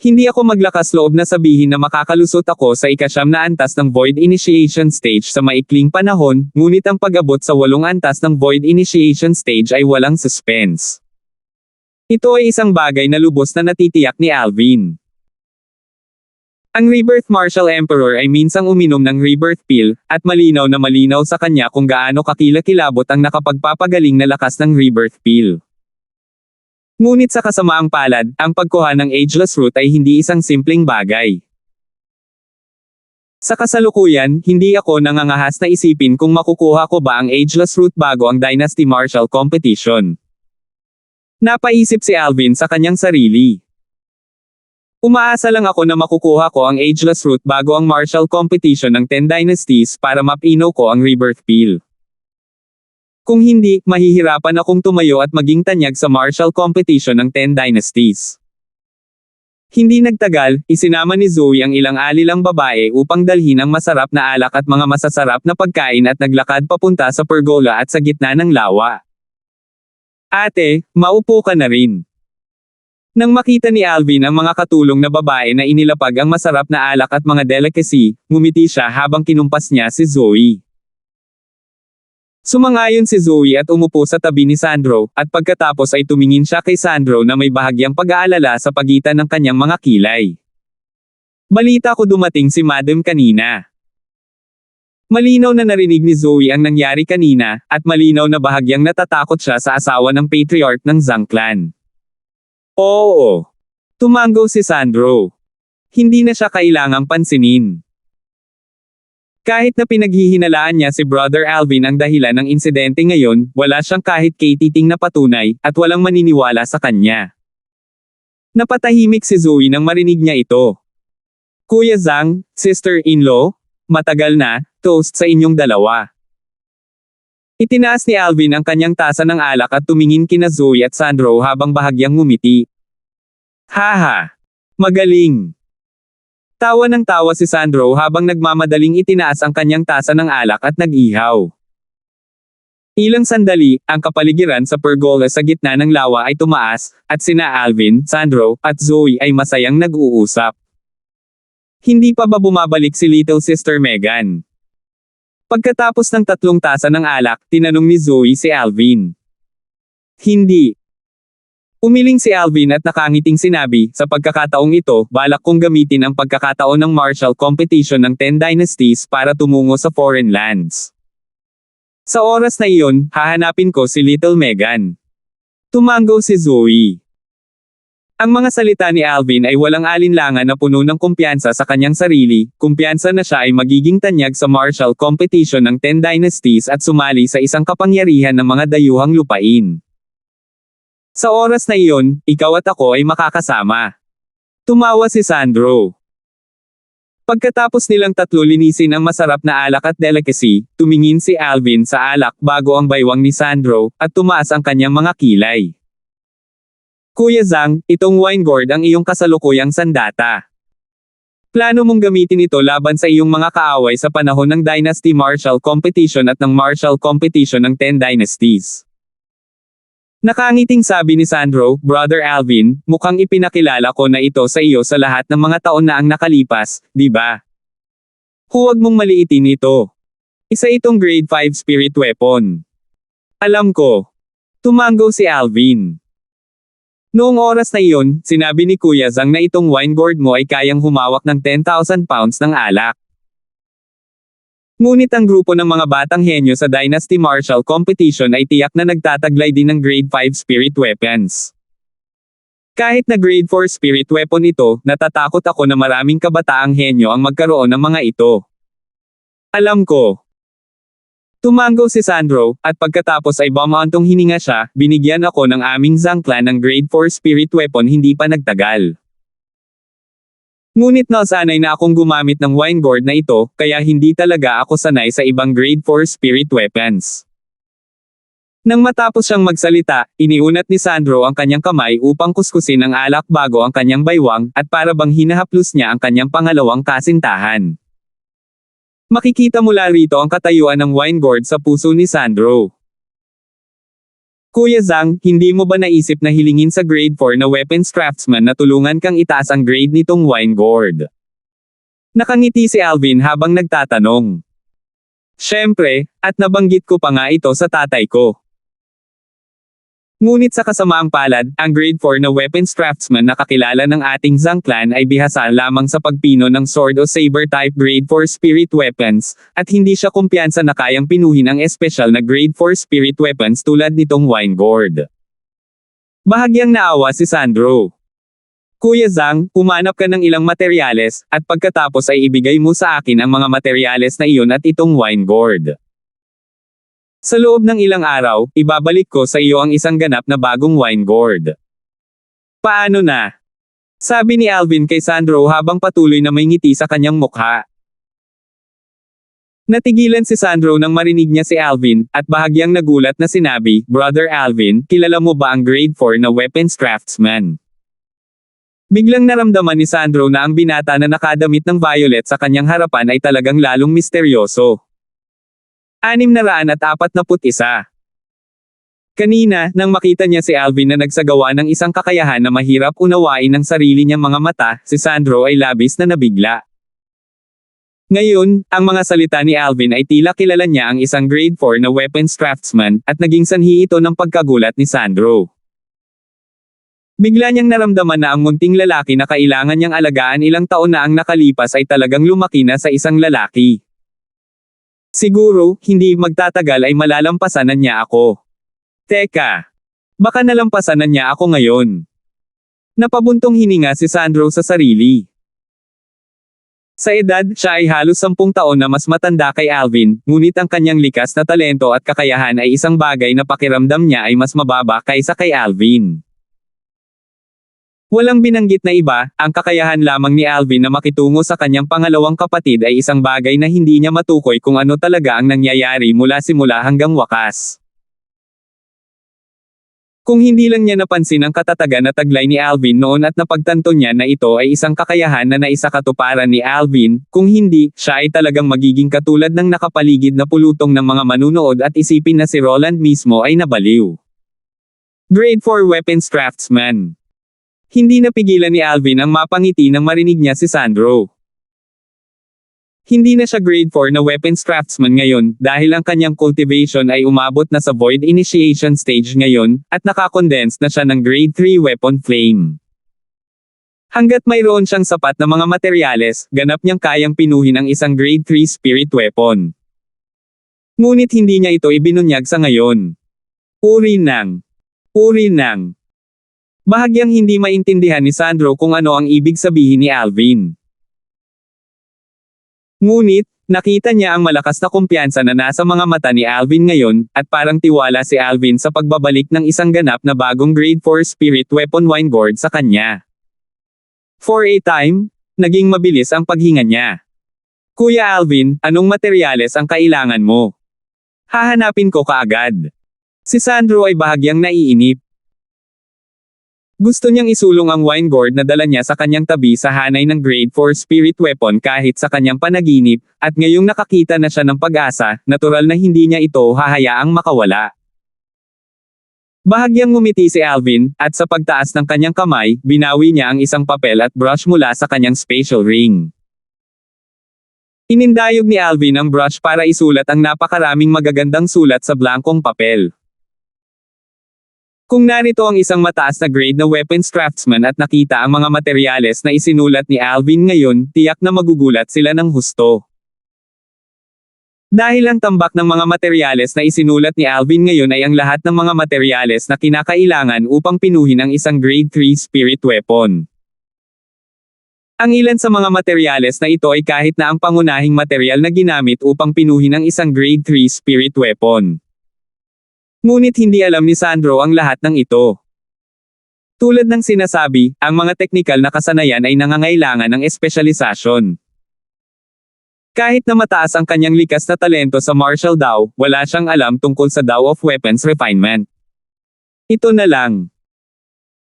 Hindi ako maglakas loob na sabihin na makakalusot ako sa ika-9 na antas ng Void Initiation Stage sa maikling panahon, ngunit ang pag-abot sa 8 antas ng Void Initiation Stage ay walang suspense. Ito ay isang bagay na lubos na natitiyak ni Alvin. Ang Rebirth Martial Emperor ay minsang uminom ng Rebirth Pill, at malinaw na malinaw sa kanya kung gaano kakilakilabot ang nakapagpapagaling na lakas ng Rebirth Pill. Ngunit sa kasamaang palad, ang pagkuha ng Ageless Fruit ay hindi isang simpleng bagay. Sa kasalukuyan, hindi ako nangangahas na isipin kung makukuha ko ba ang Ageless Route bago ang Dynasty Martial Competition. Napaisip si Alvin sa kanyang sarili. Umaasa lang ako na makukuha ko ang Ageless Route bago ang Martial Competition ng 10 Dynasties para mapino ko ang Rebirth Peel. Kung hindi, mahihirapan akong tumayo at maging tanyag sa Martial Competition ng 10 Dynasties. Hindi nagtagal, isinama ni Zoe ang ilang alilang babae upang dalhin ang masarap na alak at mga masasarap na pagkain at naglakad papunta sa pergola at sa gitna ng lawa. Ate, maupo ka na rin. Nang makita ni Alvin ang mga katulong na babae na inilapag ang masarap na alak at mga delicacy, ngumiti siya habang kinumpas niya si Zoe. Sumangayon si Zoe at umupo sa tabi ni Sandro, at pagkatapos ay tumingin siya kay Sandro na may bahagyang pag-aalala sa pagitan ng kanyang mga kilay. Balita ko dumating si Madam kanina. Malinaw na narinig ni Zoe ang nangyari kanina, at malinaw na bahagyang natatakot siya sa asawa ng patriarch ng Zhang clan. Oo. Tumanggo si Sandro. Hindi na siya kailangang pansinin. Kahit na pinaghihinalaan niya si Brother Alvin ang dahilan ng insidente ngayon, wala siyang kahit katiting na patunay, at walang maniniwala sa kanya. Napatahimik si Zoe nang marinig niya ito. Kuya Zhang, sister-in-law, matagal na, toast sa inyong dalawa. Itinaas ni Alvin ang kanyang tasa ng alak at tumingin kina Zoe at Sandro habang bahagyang ngumiti. Haha! Magaling! Tawa ng tawa si Sandro habang nagmamadaling itinaas ang kanyang tasa ng alak at nag-ihaw. Ilang sandali, ang kapaligiran sa pergola sa gitna ng lawa ay tumaas, at sina Alvin, Sandro, at Zoe ay masayang nag-uusap. Hindi pa ba bumabalik si Little Sister Megan? Pagkatapos ng 3 tasa ng alak, tinanong ni Zoe si Alvin. Hindi. Umiling si Alvin at nakangiting sinabi, sa pagkakataong ito, balak kong gamitin ang pagkakataon ng martial competition ng 10 dynasties para tumungo sa foreign lands. Sa oras na iyon, hahanapin ko si Little Megan. Tumanggo si Zoe. Ang mga salita ni Alvin ay walang alinlangan na puno ng kumpiyansa sa kanyang sarili, kumpiyansa na siya ay magiging tanyag sa martial competition ng 10 dynasties at sumali sa isang kapangyarihan ng mga dayuhang lupain. Sa oras na iyon, ikaw at ako ay makakasama. Tumawa si Sandro. Pagkatapos nilang 3 linisin ang masarap na alak at delicacy, tumingin si Alvin sa alak bago ang baywang ni Sandro, at tumaas ang kanyang mga kilay. Kuya Zhang, itong wine gourd ang iyong kasalukuyang sandata. Plano mong gamitin ito laban sa iyong mga kaaway sa panahon ng Dynasty Martial Competition at ng Martial Competition ng 10 Dynasties. Nakangiting sabi ni Sandro, Brother Alvin, mukhang ipinakilala ko na ito sa iyo sa lahat ng mga taon na ang nakalipas, di ba? Huwag mong maliitin ito. Isa itong grade 5 spirit weapon. Alam ko. Tumanggo si Alvin. Noong oras na iyon, sinabi ni Kuya Zhang na itong wine gourd mo ay kayang humawak ng 10,000 pounds ng alak. Ngunit ang grupo ng mga batang henyo sa Dynasty Martial Competition ay tiyak na nagtataglay din ng grade 5 spirit weapons. Kahit na grade 4 spirit weapon ito, natatakot ako na maraming kabataang henyo ang magkaroon ng mga ito. Alam ko. Tumanggo si Sandro, at pagkatapos ay bumantong hininga siya, binigyan ako ng aming Zhang clan ng grade 4 spirit weapon hindi pa nagtagal. Ngunit nasanay na akong gumamit ng wine gourd na ito, kaya hindi talaga ako sanay sa ibang grade 4 spirit weapons. Nang matapos siyang magsalita, iniunat ni Sandro ang kanyang kamay upang kuskusin ang alak bago ang kanyang baywang, at para bang hinahaplos niya ang kanyang pangalawang kasintahan. Makikita mula rito ang katayuan ng wine gourd sa puso ni Sandro. Kuya Zhang, hindi mo ba naisip na hilingin sa grade 4 na weapons craftsman na tulungan kang itaas ang grade nitong wine gourd? Nakangiti si Alvin habang nagtatanong. Siyempre, at nabanggit ko pa nga ito sa tatay ko. Ngunit sa kasamaang palad, ang grade 4 na weapons craftsman na kakilala ng ating Zhang clan ay bihasa lamang sa pagpino ng sword o saber type grade 4 spirit weapons, at hindi siya kumpiyansa na kayang pinuhin ang espesyal na grade 4 spirit weapons tulad nitong wine gourd. Bahagyang naawa si Sandro. Kuya Zhang, humanap ka ng ilang materyales, at pagkatapos ay ibigay mo sa akin ang mga materyales na iyon at itong wine gourd. Sa loob ng ilang araw, ibabalik ko sa iyo ang isang ganap na bagong wine gourd. Paano na? Sabi ni Alvin kay Sandro habang patuloy na may ngiti sa kanyang mukha. Natigilan si Sandro nang marinig niya si Alvin, at bahagyang nagulat na sinabi, Brother Alvin, kilala mo ba ang grade 4 na weapons craftsman? Biglang naramdaman ni Sandro na ang binata na nakadamit ng violet sa kanyang harapan ay talagang lalong misteryoso. 641. Kanina, nang makita niya si Alvin na nagsagawa ng isang kakayahan na mahirap unawain ng sarili niyang mga mata, si Sandro ay labis na nabigla. Ngayon, ang mga salita ni Alvin ay tila kilala niya ang isang grade 4 na weapons craftsman, at naging sanhi ito ng pagkagulat ni Sandro. Bigla niyang naramdaman na ang munting lalaki na kailangan niyang alagaan ilang taon na ang nakalipas ay talagang lumaki na sa isang lalaki. Siguro, hindi magtatagal ay malalampasan na niya ako. Teka. Baka nalampasan na niya ako ngayon. Napabuntong hininga si Sandro sa sarili. Sa edad, siya ay halos 10 taon na mas matanda kay Alvin, ngunit ang kanyang likas na talento at kakayahan ay isang bagay na pakiramdam niya ay mas mababa kaysa kay Alvin. Walang binanggit na iba, ang kakayahan lamang ni Alvin na makitungo sa kanyang pangalawang kapatid ay isang bagay na hindi niya matukoy kung ano talaga ang nangyayari mula simula hanggang wakas. Kung hindi lang niya napansin ang katatagan na taglay ni Alvin noon at napagtanto niya na ito ay isang kakayahan na naisakatuparan ni Alvin, kung hindi, siya ay talagang magiging katulad ng nakapaligid na pulutong ng mga manunood at isipin na si Roland mismo ay nabaliw. Grade 4 Weapons Craftsman. Hindi napigilan ni Alvin ang mapangiti nang marinig niya si Sandro. Hindi na siya grade 4 na weapons craftsman ngayon, dahil ang kanyang cultivation ay umabot na sa void initiation stage ngayon, at nakakondense na siya ng grade 3 weapon flame. Hanggat mayroon siyang sapat na mga materyales, ganap niyang kayang pinuhin ang isang grade 3 spirit weapon. Ngunit hindi niya ito ibinunyag sa ngayon. Uri ng. Bahagyang hindi maintindihan ni Sandro kung ano ang ibig sabihin ni Alvin. Ngunit, nakita niya ang malakas na kumpiyansa na nasa mga mata ni Alvin ngayon, at parang tiwala si Alvin sa pagbabalik ng isang ganap na bagong grade 4 spirit weapon wine gourd sa kanya. For a time, naging mabilis ang paghinga niya. Kuya Alvin, anong materyales ang kailangan mo? Hahanapin ko kaagad. Si Sandro ay bahagyang naiinip. Gusto niyang isulong ang wine gourd na dala niya sa kanyang tabi sa hanay ng grade 4 spirit weapon kahit sa kanyang panaginip, at ngayong nakakita na siya ng pag-asa, natural na hindi niya ito hahayaang makawala. Bahagyang ngumiti si Alvin, at sa pagtaas ng kanyang kamay, binawi niya ang isang papel at brush mula sa kanyang spatial ring. Inindayog ni Alvin ang brush para isulat ang napakaraming magagandang sulat sa blankong papel. Kung narito ang isang mataas na grade na weapons craftsman at nakita ang mga materyales na isinulat ni Alvin ngayon, tiyak na magugulat sila ng husto. Dahil ang tambak ng mga materyales na isinulat ni Alvin ngayon ay ang lahat ng mga materyales na kinakailangan upang pinuhin ang isang grade 3 spirit weapon. Ang ilan sa mga materyales na ito ay kahit na ang pangunahing materyal na ginamit upang pinuhin ang isang grade 3 spirit weapon. Ngunit hindi alam ni Sandro ang lahat ng ito. Tulad ng sinasabi, ang mga teknikal na kasanayan ay nangangailangan ng espesyalisasyon. Kahit na mataas ang kanyang likas na talento sa martial Dao, wala siyang alam tungkol sa Dao of Weapons Refinement. Ito na lang.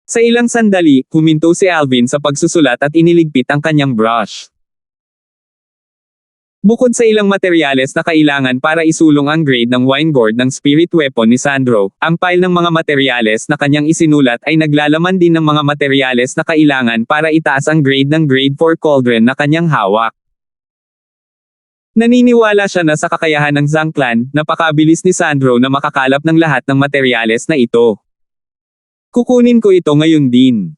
Sa ilang sandali, huminto si Alvin sa pagsusulat at iniligpit ang kanyang brush. Bukod sa ilang materyales na kailangan para isulong ang grade ng wine gourd ng spirit weapon ni Sandro, ang pile ng mga materyales na kanyang isinulat ay naglalaman din ng mga materyales na kailangan para itaas ang grade ng grade 4 cauldron na kanyang hawak. Naniniwala siya na sa kakayahan ng Zhang clan, napakabilis ni Sandro na makakalap ng lahat ng materyales na ito. Kukunin ko ito ngayon din.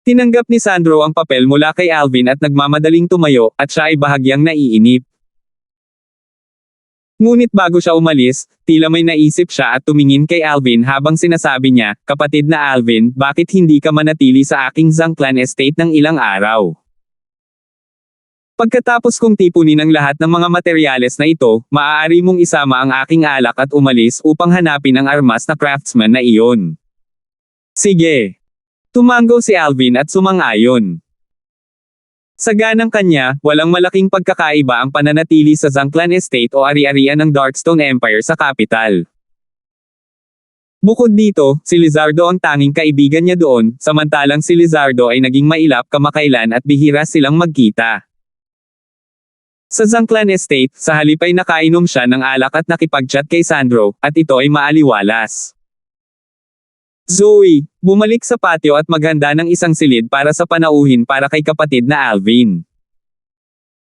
Tinanggap ni Sandro ang papel mula kay Alvin at nagmamadaling tumayo, at siya ay bahagyang naiinip. Ngunit bago siya umalis, tila may naisip siya at tumingin kay Alvin habang sinasabi niya, "Kapatid na Alvin, bakit hindi ka manatili sa aking Zangclan estate ng ilang araw? Pagkatapos kong tipunin ang lahat ng mga materyales na ito, maaari mong isama ang aking alak at umalis upang hanapin ang armas na craftsman na iyon." "Sige." Tumango si Alvin at sumang-ayon. Sa ganang kanya, walang malaking pagkakaiba ang pananatili sa Zangclan Estate o ari-arian ng Darkstone Empire sa capital. Bukod dito, si Lizardo ang tanging kaibigan niya doon, samantalang si Lizardo ay naging mailap kamakailan at bihira silang magkita. Sa Zangclan Estate, sa halip ay nakainom siya ng alak at nakipag-chat kay Sandro, at ito ay maaliwalas. "Zoe, bumalik sa patio at maghanda ng isang silid para sa panauhin para kay kapatid na Alvin.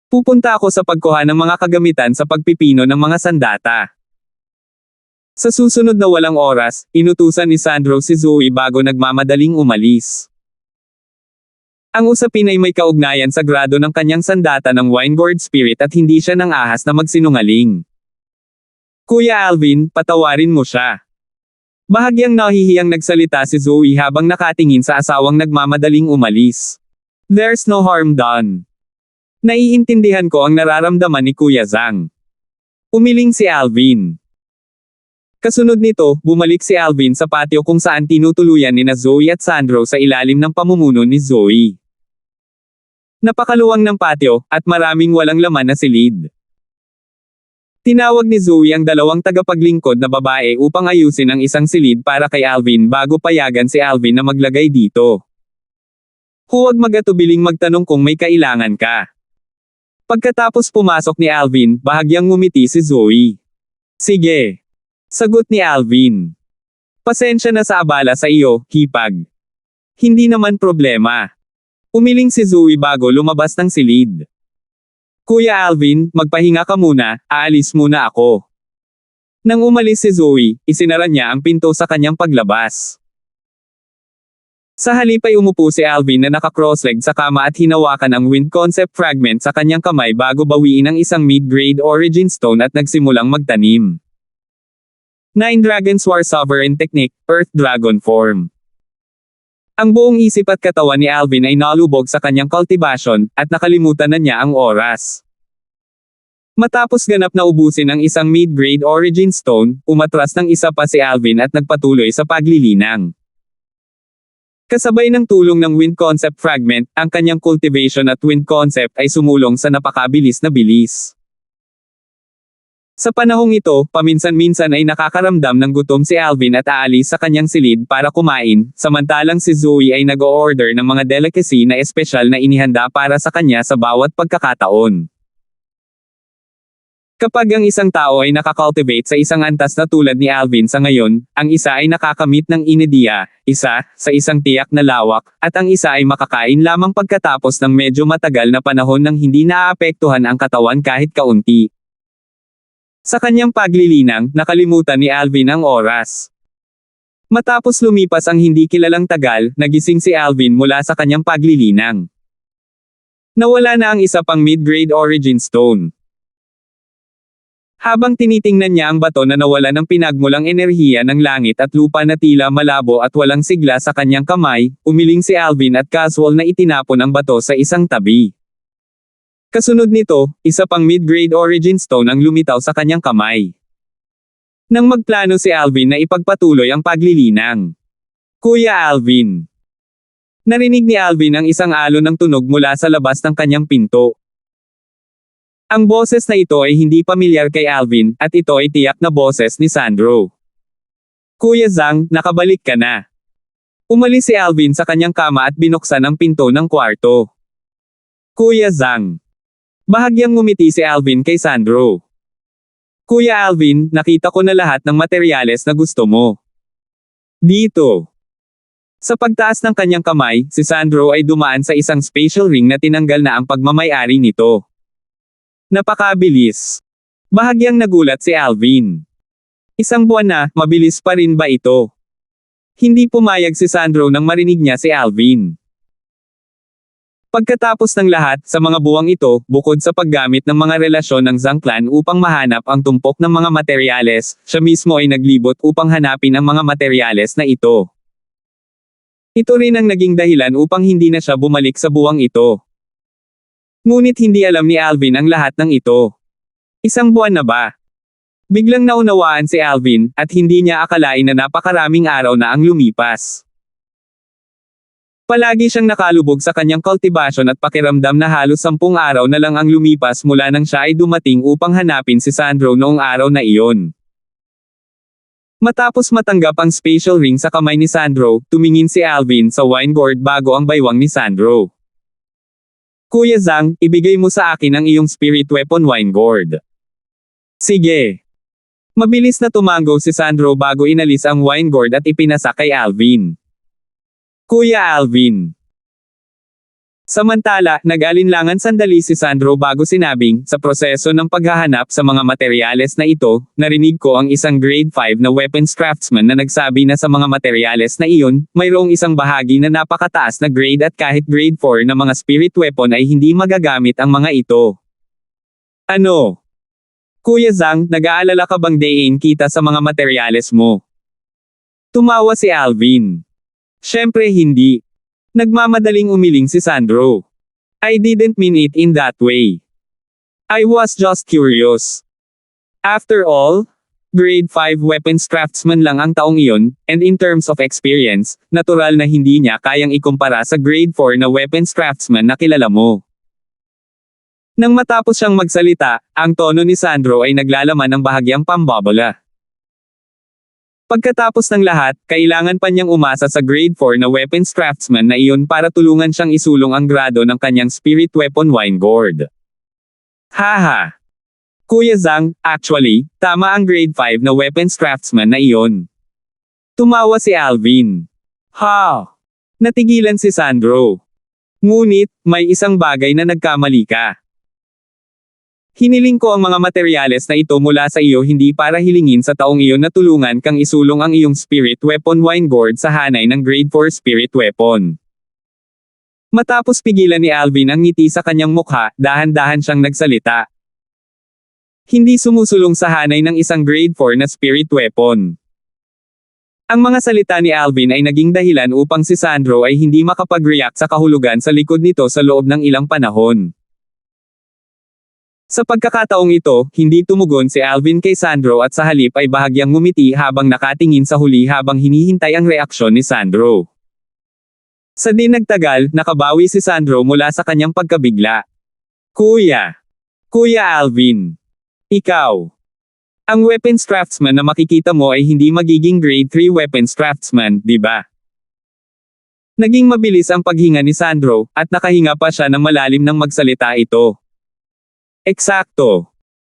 Pupunta ako sa pagkuha ng mga kagamitan sa pagpipino ng mga sandata." Sa susunod na walang oras, inutusan ni Sandro si Zoe bago nagmamadaling umalis. Ang usapin ay may kaugnayan sa grado ng kanyang sandata ng Winegord Spirit at hindi siya nang ahas na magsinungaling. "Kuya Alvin, patawarin mo siya." Bahagyang nahihiyang nagsalita si Zoe habang nakatingin sa asawang nagmamadaling umalis. "There's no harm done. Naiintindihan ko ang nararamdaman ni Kuya Zhang." Umiling si Alvin. Kasunod nito, bumalik si Alvin sa patio kung saan tinutuluyan nina Zoe at Sandro sa ilalim ng pamumuno ni Zoe. Napakaluwang ng patio, at maraming walang laman na silid. Tinawag ni Zoe ang dalawang tagapaglingkod na babae upang ayusin ang isang silid para kay Alvin bago payagan si Alvin na maglagay dito. "Huwag mag-atubiling magtanong kung may kailangan ka." Pagkatapos pumasok ni Alvin, bahagyang ngumiti si Zoe. "Sige." Sagot ni Alvin. "Pasensya na sa abala sa iyo, hipag." "Hindi naman problema." Umiling si Zoe bago lumabas ng silid. "Kuya Alvin, magpahinga ka muna, aalis muna ako." Nang umalis si Zoe, isinara niya ang pinto sa kanyang paglabas. Sa halip ay umupo si Alvin na naka-crossleg sa kama at hinawakan ang wind concept fragment sa kanyang kamay bago bawiin ang isang mid-grade origin stone at nagsimulang magtanim. 9 Dragon's War Sovereign Technique, Earth Dragon Form. Ang buong isip at katawan ni Alvin ay nalubog sa kanyang cultivation, at nakalimutan na niya ang oras. Matapos ganap na ubusin ang isang mid-grade origin stone, umatras ng isa pa si Alvin at nagpatuloy sa paglilinang. Kasabay ng tulong ng wind concept fragment, ang kanyang cultivation at wind concept ay sumulong sa napakabilis na bilis. Sa panahong ito, paminsan-minsan ay nakakaramdam ng gutom si Alvin at aalis sa kanyang silid para kumain, samantalang si Zoe ay nag-o-order ng mga delicacy na espesyal na inihanda para sa kanya sa bawat pagkakataon. Kapag ang isang tao ay nakakultivate sa isang antas na tulad ni Alvin sa ngayon, ang isa ay nakakamit ng inedia, isa, sa isang tiyak na lawak, at ang isa ay makakain lamang pagkatapos ng medyo matagal na panahon nang hindi naaapektuhan ang katawan kahit kaunti. Sa kanyang paglilinang, nakalimutan ni Alvin ang oras. Matapos lumipas ang hindi kilalang tagal, nagising si Alvin mula sa kanyang paglilinang. Nawala na ang isa pang mid-grade origin stone. Habang tinitingnan niya ang bato na nawala ng pinagmulang enerhiya ng langit at lupa na tila malabo at walang sigla sa kanyang kamay, umiling si Alvin at casual na itinapon ang bato sa isang tabi. Kasunod nito, isa pang mid-grade origin stone ang lumitaw sa kanyang kamay. Nang magplano si Alvin na ipagpatuloy ang paglilinang. "Kuya Alvin." Narinig ni Alvin ang isang alon ng tunog mula sa labas ng kanyang pinto. Ang boses na ito ay hindi pamilyar kay Alvin, at ito ay tiyak na boses ni Sandro. "Kuya Zhang, nakabalik ka na." Umalis si Alvin sa kanyang kama at binuksan ang pinto ng kwarto. "Kuya Zhang." Bahagyang ngumiti si Alvin kay Sandro. "Kuya Alvin, nakita ko na lahat ng materyales na gusto mo. Dito." Sa pagtaas ng kanyang kamay, si Sandro ay dumaan sa isang spatial ring na tinanggal na ang pagmamay-ari nito. Napakabilis. Bahagyang nagulat si Alvin. Isang buwan na, mabilis pa rin ba ito? Hindi pumayag si Sandro nang marinig niya si Alvin. Pagkatapos ng lahat, sa mga buwang ito, bukod sa paggamit ng mga relasyon ng Zhang clan upang mahanap ang tumpok ng mga materyales, siya mismo ay naglibot upang hanapin ang mga materyales na ito. Ito rin ang naging dahilan upang hindi na siya bumalik sa buwang ito. Ngunit hindi alam ni Alvin ang lahat ng ito. Isang buwan na ba? Biglang naunawaan si Alvin, at hindi niya akalain na napakaraming araw na ang lumipas. Palagi siyang nakalubog sa kanyang kultibasyon at pakiramdam na halos 10 araw na lang ang lumipas mula nang siya ay dumating upang hanapin si Sandro noong araw na iyon. Matapos matanggap ang special ring sa kamay ni Sandro, tumingin si Alvin sa wine gourd bago ang baywang ni Sandro. Kuya Zhang, ibigay mo sa akin ang iyong spirit weapon wine gourd. Sige. Mabilis na tumango si Sandro bago inalis ang wine gourd at ipinasa kay Alvin. Kuya Alvin. Samantala, nag-alinlangan sandali si Sandro bago sinabing, sa proseso ng paghahanap sa mga materyales na ito, narinig ko ang isang grade 5 na weapons craftsman na nagsabi na sa mga materyales na iyon, mayroong isang bahagi na napakataas na grade at kahit grade 4 na mga spirit weapon ay hindi magagamit ang mga ito. Ano? Kuya Zhang, nag-aalala ka bang dayin kita sa mga materyales mo? Tumawa si Alvin. Siyempre hindi. Nagmamadaling umiling si Sandro. I didn't mean it in that way. I was just curious. After all, grade 5 weapons craftsman lang ang taong iyon, and in terms of experience, natural na hindi niya kayang ikumpara sa grade 4 na weapons craftsman na kilala mo. Nang matapos siyang magsalita, ang tono ni Sandro ay naglalaman ng bahagyang pambobola. Pagkatapos ng lahat, kailangan pa niyang umasa sa grade 4 na weapons craftsman na iyon para tulungan siyang isulong ang grado ng kanyang spirit weapon wine gourd. Haha! Kuya Zhang, actually, tama ang grade 5 na weapons craftsman na iyon. Tumawa si Alvin. Ha! Natigilan si Sandro. Ngunit, may isang bagay na nagkamali ka. Hiniling ko ang mga materyales na ito mula sa iyo hindi para hilingin sa taong iyon na tulungan kang isulong ang iyong spirit weapon wine gourd sa hanay ng grade 4 spirit weapon. Matapos pigilan ni Alvin ang ngiti sa kanyang mukha, dahan-dahan siyang nagsalita. Hindi sumusulong sa hanay ng isang grade 4 na spirit weapon. Ang mga salita ni Alvin ay naging dahilan upang si Sandro ay hindi makapag-react sa kahulugan sa likod nito sa loob ng ilang panahon. Sa pagkakataong ito, hindi tumugon si Alvin kay Sandro at sa halip ay bahagyang ngumiti habang nakatingin sa huli habang hinihintay ang reaksyon ni Sandro. Sa di nagtagal, nakabawi si Sandro mula sa kanyang pagkabigla. Kuya Alvin. Ikaw. Ang weapons craftsman na makikita mo ay hindi magiging grade 3 weapons craftsman, di ba? Naging mabilis ang paghinga ni Sandro, at nakahinga pa siya ng malalim nang magsalita ito. Eksakto.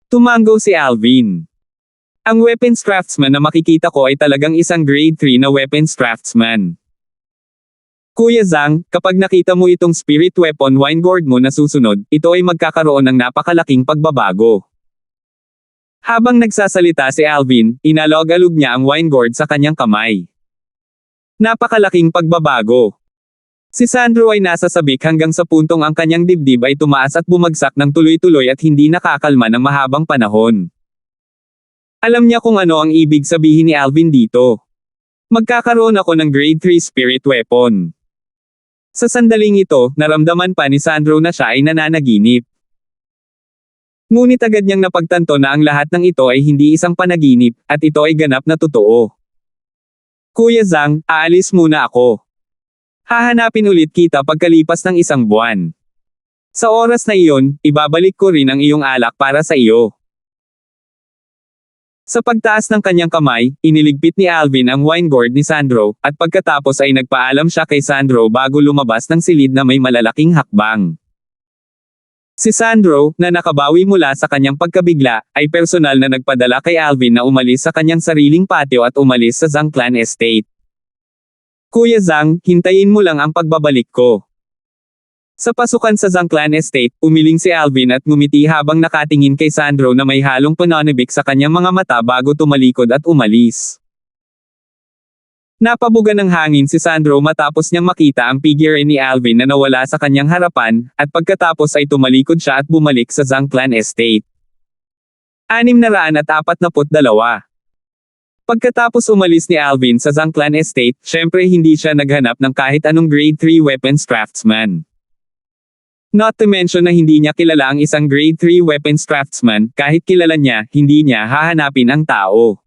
Tumango si Alvin. Ang weapons craftsman na makikita ko ay talagang isang grade 3 na weapons craftsman. Kuya Zhang, kapag nakita mo itong spirit weapon wine gourd mo na susunod, ito ay magkakaroon ng napakalaking pagbabago. Habang nagsasalita si Alvin, inalog-alog niya ang wine gourd sa kanyang kamay. Napakalaking pagbabago. Si Sandro ay nasa sabik hanggang sa puntong ang kanyang dibdib ay tumaas at bumagsak ng tuloy-tuloy at hindi nakakalma ng mahabang panahon. Alam niya kung ano ang ibig sabihin ni Alvin dito. Magkakaroon ako ng grade 3 spirit weapon. Sa sandaling ito, naramdaman pa ni Sandro na siya ay nananaginip. Ngunit agad niyang napagtanto na ang lahat ng ito ay hindi isang panaginip, at ito ay ganap na totoo. Kuya Zhang, aalis muna ako. Hahanapin ulit kita pagkalipas ng isang buwan. Sa oras na iyon, ibabalik ko rin ang iyong alak para sa iyo. Sa pagtaas ng kanyang kamay, iniligpit ni Alvin ang wine gourd ni Sandro, at pagkatapos ay nagpaalam siya kay Sandro bago lumabas ng silid na may malalaking hakbang. Si Sandro, na nakabawi mula sa kanyang pagkabigla, ay personal na nagpadala kay Alvin na umalis sa kanyang sariling patio at umalis sa Zhang Clan Estate. Kuya Zhang, hintayin mo lang ang pagbabalik ko. Sa pasukan sa Zhang Clan Estate, umiling si Alvin at ngumiti habang nakatingin kay Sandro na may halong pananabik sa kanyang mga mata bago tumalikod at umalis. Napabuga ng hangin si Sandro matapos niyang makita ang figure ni Alvin na nawala sa kanyang harapan, at pagkatapos ay tumalikod siya at bumalik sa Zangclan Estate. 642. Pagkatapos umalis ni Alvin sa Zangclan Estate, syempre hindi siya naghanap ng kahit anong grade 3 weapons craftsman. Not to mention na hindi niya kilala ang isang grade 3 weapons craftsman, kahit kilala niya, hindi niya hahanapin ang tao.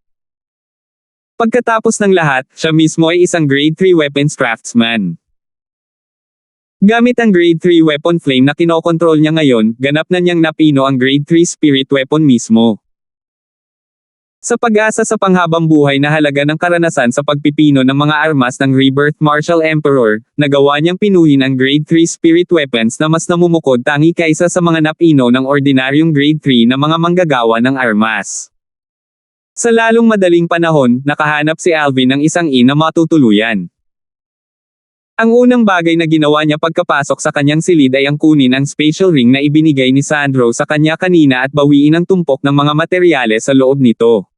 Pagkatapos ng lahat, siya mismo ay isang grade 3 weapons craftsman. Gamit ang grade 3 weapon flame na kinokontrol niya ngayon, ganap na niyang napino ang grade 3 spirit weapon mismo. Sa pag-asa sa panghabang buhay na halaga ng karanasan sa pagpipino ng mga armas ng Rebirth Martial Emperor, nagawa niyang pinuhin ang grade 3 spirit weapons na mas namumukod tangi kaysa sa mga napino ng ordinaryong grade 3 na mga manggagawa ng armas. Sa lalong madaling panahon, nakahanap si Alvin ng isang na matutuluyan. Ang unang bagay na ginawa niya pagkapasok sa kanyang silid ay ang kunin ang spatial ring na ibinigay ni Sandro sa kanya kanina at bawiin ang tumpok ng mga materyales sa loob nito.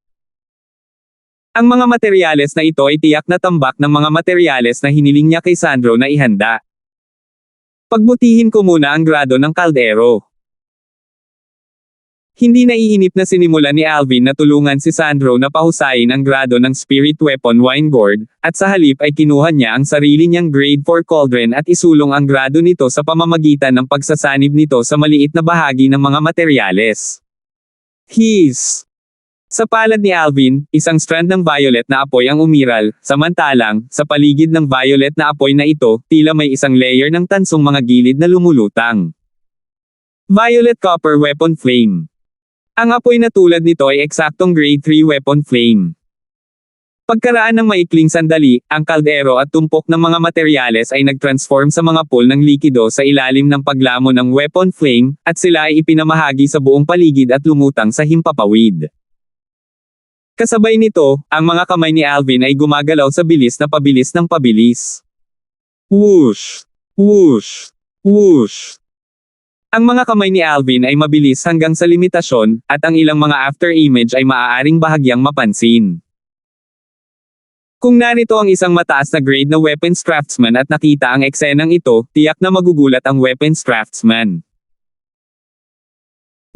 Ang mga materyales na ito ay tiyak na tambak ng mga materyales na hiniling niya kay Sandro na ihanda. Pagbutihin ko muna ang grado ng kaldero. Hindi naiinip na sinimula ni Alvin na tulungan si Sandro na pahusayin ang grado ng spirit weapon wine gourd, at sa halip ay kinuha niya ang sarili niyang grade 4 cauldron at isulong ang grado nito sa pamamagitan ng pagsasanib nito sa maliit na bahagi ng mga materyales. Sa palad ni Alvin, isang strand ng violet na apoy ang umiral, samantalang, sa paligid ng violet na apoy na ito, tila may isang layer ng tansong mga gilid na lumulutang. Violet Copper Weapon Flame. Ang apoy na tulad nito ay eksaktong grade 3 weapon flame. Pagkaraan ng maikling sandali, ang kaldero at tumpok ng mga materyales ay nag-transform sa mga pool ng likido sa ilalim ng paglamo ng weapon flame, at sila ay ipinamahagi sa buong paligid at lumutang sa himpapawid. Kasabay nito, ang mga kamay ni Alvin ay gumagalaw sa bilis na pabilis ng pabilis. Whoosh! Whoosh! Whoosh! Ang mga kamay ni Alvin ay mabilis hanggang sa limitasyon, at ang ilang mga after image ay maaaring bahagyang mapansin. Kung narito ang isang mataas na grade na weapons craftsman at nakita ang eksenang ito, tiyak na magugulat ang weapons craftsman.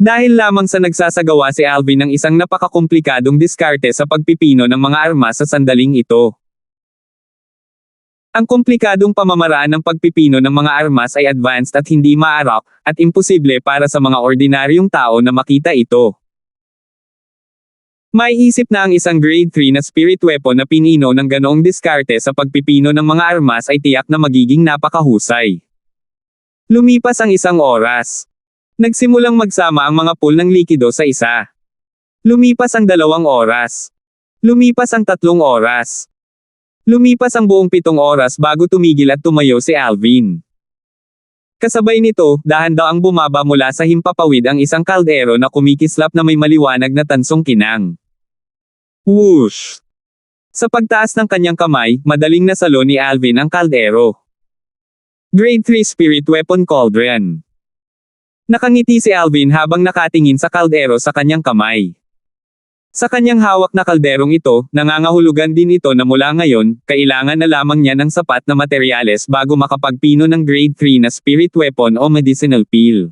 Dahil lamang sa nagsasagawa si Alvin ng isang napakakomplikadong diskarte sa pagpipino ng mga armas sa sandaling ito. Ang komplikadong pamamaraan ng pagpipino ng mga armas ay advanced at hindi maarak, at imposible para sa mga ordinaryong tao na makita ito. Maiisip na ang isang grade 3 na spirit weapon na pinino ng ganoong diskarte sa pagpipino ng mga armas ay tiyak na magiging napakahusay. Lumipas ang isang oras. Nagsimulang magsama ang mga pool ng likido sa isa. Lumipas ang 2 oras. Lumipas ang 3 oras. Lumipas ang buong 7 oras bago tumigil at tumayo si Alvin. Kasabay nito, dahan-dahang bumaba mula sa himpapawid ang isang kaldero na kumikislap na may maliwanag na tansong kinang. Whoosh! Sa pagtaas ng kanyang kamay, madaling nasalo ni Alvin ang kaldero. Grade 3 Spirit Weapon Cauldron. Nakangiti si Alvin habang nakatingin sa kaldero sa kanyang kamay. Sa kanyang hawak na kalderong ito, nangangahulugan din ito na mula ngayon, kailangan na lamang niya ng sapat na materyales bago makapagpino ng grade 3 na spirit weapon o medicinal pill.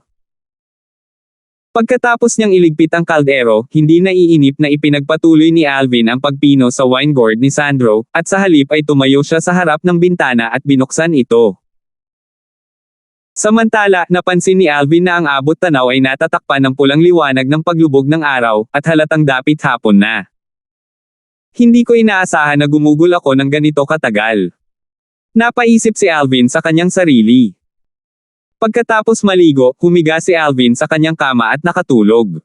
Pagkatapos niyang iligpit ang kaldero, hindi naiinip na ipinagpatuloy ni Alvin ang pagpino sa wine gourd ni Sandro, at sa halip ay tumayo siya sa harap ng bintana at binuksan ito. Samantala, napansin ni Alvin na ang abot tanaw ay natatakpan ng pulang liwanag ng paglubog ng araw, at halatang dapit hapon na. Hindi ko inaasahan na gumugol ako ng ganito katagal. Napaisip si Alvin sa kanyang sarili. Pagkatapos maligo, humiga si Alvin sa kanyang kama at nakatulog.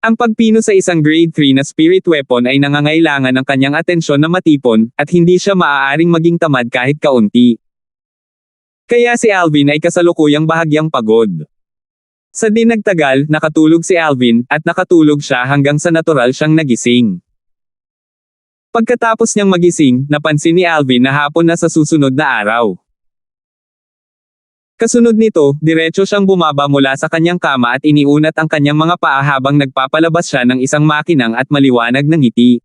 Ang pagpino sa isang grade 3 na spirit weapon ay nangangailangan ng kanyang atensyon na matipon, at hindi siya maaaring maging tamad kahit kaunti. Kaya si Alvin ay kasalukuyang bahagyang pagod. Sa di nagtagal, nakatulog si Alvin, at nakatulog siya hanggang sa natural siyang nagising. Pagkatapos niyang magising, napansin ni Alvin na hapon na sa susunod na araw. Kasunod nito, diretso siyang bumaba mula sa kanyang kama at iniunat ang kanyang mga paa habang nagpapalabas siya ng isang makinang at maliwanag na ngiti.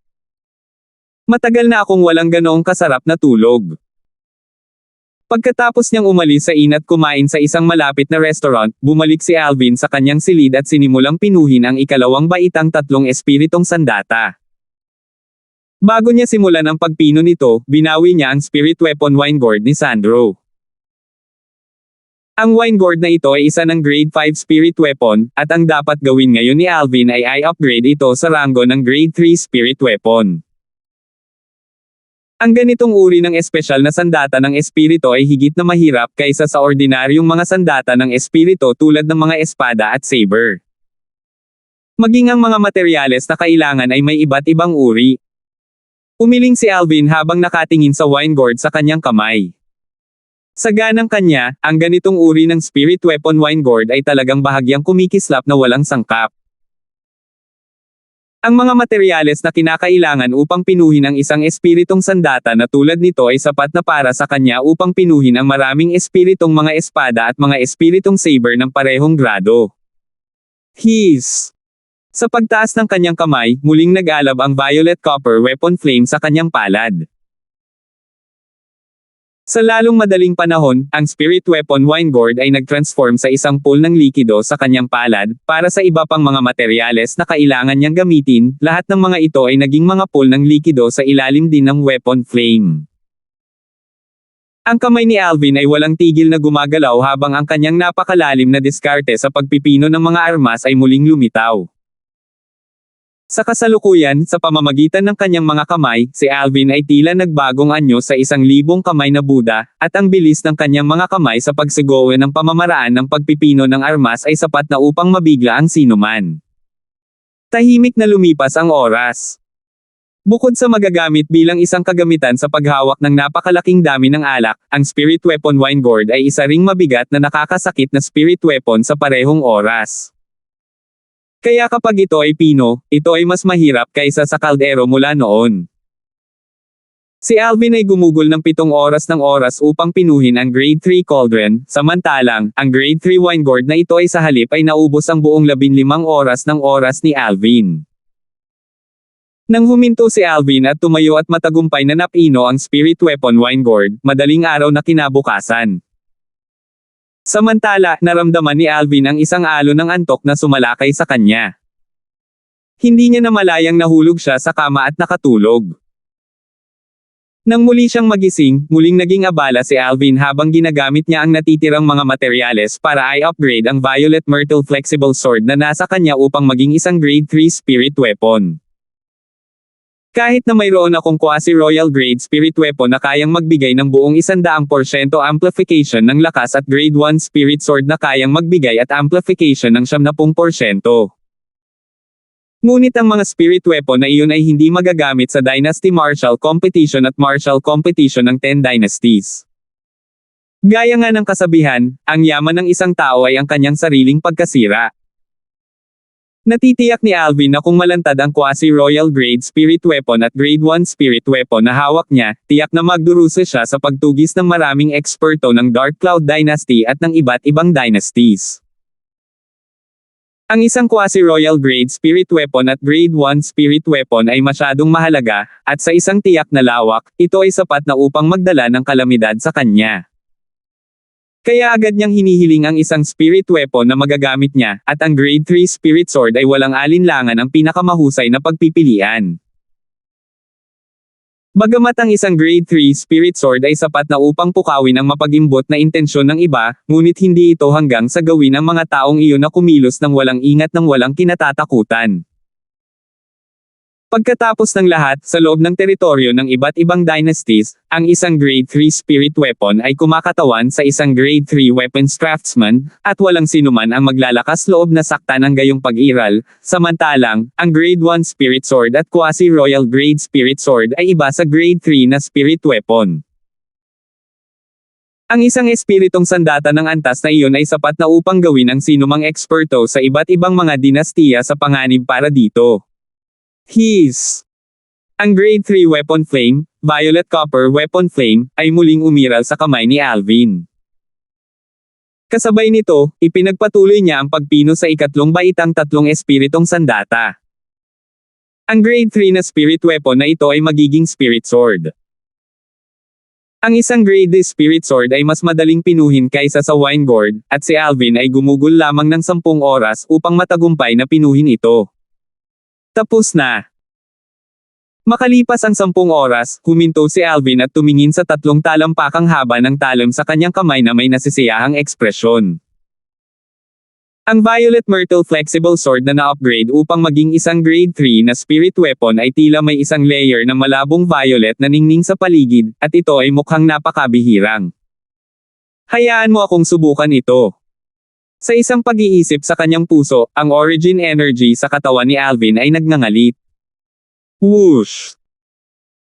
Matagal na akong walang ganoong kasarap na tulog. Pagkatapos niyang umalis sa inn at kumain sa isang malapit na restaurant, bumalik si Alvin sa kanyang silid at sinimulang pinuhin ang ikalawang baitang tatlong espiritong sandata. Bago niya simulan ang pagpino nito, binawi niya ang spirit weapon wine gourd ni Sandro. Ang wine gourd na ito ay isa ng grade 5 spirit weapon, at ang dapat gawin ngayon ni Alvin ay i-upgrade ito sa ranggo ng grade 3 spirit weapon. Ang ganitong uri ng espesyal na sandata ng espiritu ay higit na mahirap kaysa sa ordinaryong mga sandata ng espiritu tulad ng mga espada at saber. Maging ang mga materyales na kailangan ay may iba't ibang uri. Umiling si Alvin habang nakatingin sa wine gourd sa kanyang kamay. Sa ganang kanya, ang ganitong uri ng spirit weapon wine gourd ay talagang bahagyang kumikislap na walang sangkap. Ang mga materyales na kinakailangan upang pinuhin ang isang espiritong sandata na tulad nito ay sapat na para sa kanya upang pinuhin ang maraming espiritong mga espada at mga espiritong saber ng parehong grado. Sa pagtaas ng kanyang kamay, muling nag-alab ang violet copper weapon flame sa kanyang palad. Sa lalong madaling panahon, ang spirit weapon wine gourd ay nag-transform sa isang pool ng likido sa kanyang palad, para sa iba pang mga materyales na kailangan niyang gamitin, lahat ng mga ito ay naging mga pool ng likido sa ilalim din ng weapon flame. Ang kamay ni Alvin ay walang tigil na gumagalaw habang ang kanyang napakalalim na diskarte sa pagpipino ng mga armas ay muling lumitaw. Sa kasalukuyan, sa pamamagitan ng kanyang mga kamay, si Alvin ay tila nagbagong anyo sa 1,000 kamay na Buddha, at ang bilis ng kanyang mga kamay sa pagsigawa ng pamamaraan ng pagpipino ng armas ay sapat na upang mabigla ang sinuman. Tahimik na lumipas ang oras. Bukod sa magagamit bilang isang kagamitan sa paghawak ng napakalaking dami ng alak, ang spirit weapon wine gourd ay isa ring mabigat na nakakasakit na spirit weapon sa parehong oras. Kaya kapag ito ay pino, ito ay mas mahirap kaysa sa kaldero mula noon. Si Alvin ay gumugol ng 7 oras ng oras upang pinuhin ang grade 3 cauldron, samantalang, ang grade 3 wine gourd na ito ay sa halip ay naubos ang buong 15 oras ng oras ni Alvin. Nang huminto si Alvin at tumayo at matagumpay na napino ang spirit weapon wine gourd, madaling araw na kinabukasan. Samantala, naramdaman ni Alvin ang isang alon ng antok na sumalakay sa kanya. Hindi niya namalayang nahulog siya sa kama at nakatulog. Nang muli siyang magising, muling naging abala si Alvin habang ginagamit niya ang natitirang mga materyales para i-upgrade ang Violet Myrtle Flexible Sword na nasa kanya upang maging isang grade 3 spirit weapon. Kahit na mayroon akong quasi-royal grade spirit weapon na kayang magbigay ng buong 100% amplification ng lakas at grade 1 spirit sword na kayang magbigay at amplification ng 70%. Ngunit ang mga spirit weapon na iyon ay hindi magagamit sa Dynasty Martial Competition at Martial Competition ng 10 Dynasties. Gaya nga ng kasabihan, ang yaman ng isang tao ay ang kanyang sariling pagkasira. Natitiyak ni Alvin na kung malantad ang quasi-royal grade spirit weapon at grade 1 spirit weapon na hawak niya, tiyak na magdurusa siya sa pagtugis ng maraming eksperto ng Dark Cloud Dynasty at ng iba't ibang dynasties. Ang isang quasi-royal grade spirit weapon at grade 1 spirit weapon ay masyadong mahalaga, at sa isang tiyak na lawak, ito ay sapat na upang magdala ng kalamidad sa kanya. Kaya agad niyang hinihiling ang isang spirit weapon na magagamit niya, at ang grade 3 spirit sword ay walang alinlangan ang pinakamahusay na pagpipilian. Bagamat ang isang grade 3 spirit sword ay sapat na upang pukawin ang mapag-imbot na intensyon ng iba, ngunit hindi ito hanggang sa gawin ang mga taong iyon na kumilos ng walang ingat ng walang kinatatakutan. Pagkatapos ng lahat, sa loob ng teritoryo ng iba't ibang dynasties, ang isang grade 3 spirit weapon ay kumakatawan sa isang grade 3 weapons craftsman, at walang sinuman ang maglalakas loob na saktan ang gayong pag-iral, samantalang, ang grade 1 spirit sword at quasi-royal grade spirit sword ay iba sa grade 3 na spirit weapon. Ang isang espiritong sandata ng antas na iyon ay sapat na upang gawin ang sinumang eksperto sa iba't ibang mga dinastiya sa panganib para dito. Ang grade 3 weapon flame, violet copper weapon flame, ay muling umiral sa kamay ni Alvin. Kasabay nito, ipinagpatuloy niya ang pagpino sa ikatlong baitang tatlong espiritong sandata. Ang grade 3 na spirit weapon na ito ay magiging spirit sword. Ang isang grade D spirit sword ay mas madaling pinuhin kaysa sa wine gourd, at si Alvin ay gumugol lamang ng 10 oras upang matagumpay na pinuhin ito. Tapos na. Makalipas ang 10 oras, huminto si Alvin at tumingin sa 3 talampakang haba ng talim sa kanyang kamay na may nasisiyahang ekspresyon. Ang Violet Myrtle Flexible Sword na na-upgrade upang maging isang grade 3 na spirit weapon ay tila may isang layer ng malabong violet na ningning sa paligid, at ito ay mukhang napakabihirang. Hayaan mo akong subukan ito. Sa isang pag-iisip sa kanyang puso, ang origin energy sa katawan ni Alvin ay nagngangalit. Whoosh!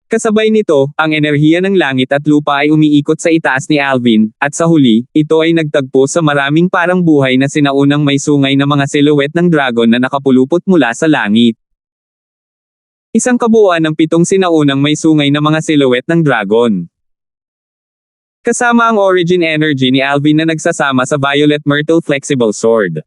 Kasabay nito, ang enerhiya ng langit at lupa ay umiikot sa itaas ni Alvin, at sa huli, ito ay nagtagpo sa maraming parang buhay na sinaunang may sungay na mga silhouette ng dragon na nakapulupot mula sa langit. Isang kabuuan ng 7 sinaunang may sungay na mga silhouette ng dragon. Kasama ang origin energy ni Alvin na nagsasama sa Violet Myrtle Flexible Sword.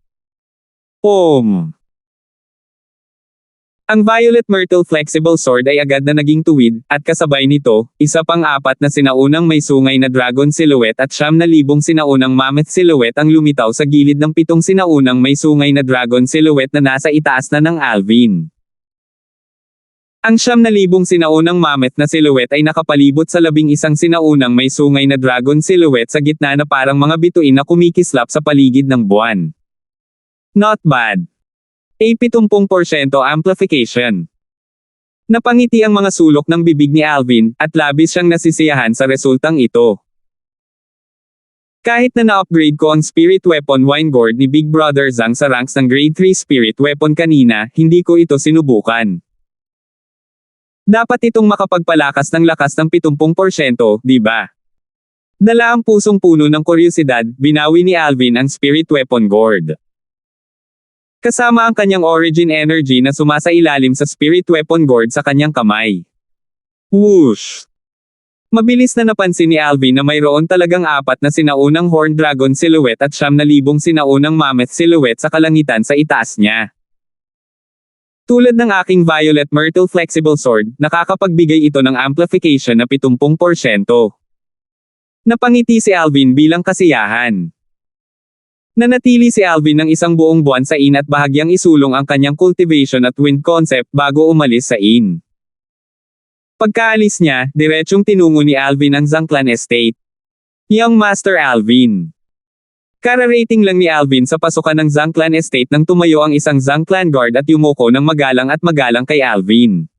Ang Violet Myrtle Flexible Sword ay agad na naging tuwid, at kasabay nito, isa pang 4 na sinaunang may sungay na dragon silhouette at 9,000 sinaunang mammoth silhouette ang lumitaw sa gilid ng 7 sinaunang may sungay na dragon silhouette na nasa itaas na ng Alvin. Ang 9,000 sinaunang mammoth na silhouette ay nakapalibot sa 11 sinaunang may sungay na dragon silhouette sa gitna na parang mga bituin na kumikislap sa paligid ng buwan. Not bad. A 70% amplification. Napangiti ang mga sulok ng bibig ni Alvin, at labis siyang nasisiyahan sa resultang ito. Kahit na na-upgrade ko ang spirit weapon wine gourd ni Big Brother Zhang sa ranks ng grade 3 spirit weapon kanina, hindi ko ito sinubukan. Dapat itong makapagpalakas ng lakas ng 70%, di ba? Dala ang pusong puno ng kuryosidad, binawi ni Alvin ang spirit weapon gourd. Kasama ang kanyang origin energy na sumasailalim sa spirit weapon gourd sa kanyang kamay. Whoosh! Mabilis na napansin ni Alvin na mayroon talagang 4 na sinaunang horned dragon silhouette at 9,000 sinaunang mammoth silhouette sa kalangitan sa itaas niya. Tulad ng aking Violet Myrtle Flexible Sword, nakakapagbigay ito ng amplification na 70%. Napangiti si Alvin bilang kasiyahan. Nanatili si Alvin ng 1 buong buwan sa inn at bahagyang isulong ang kanyang cultivation at wind concept bago umalis sa inn. Pagkaalis niya, diretsong tinungo ni Alvin ang Zangclan Estate. Young Master Alvin. Kararating lang ni Alvin sa pasukan ng Zangclan Estate nang tumayo ang isang Zangclan guard at yumuko ng magalang kay Alvin.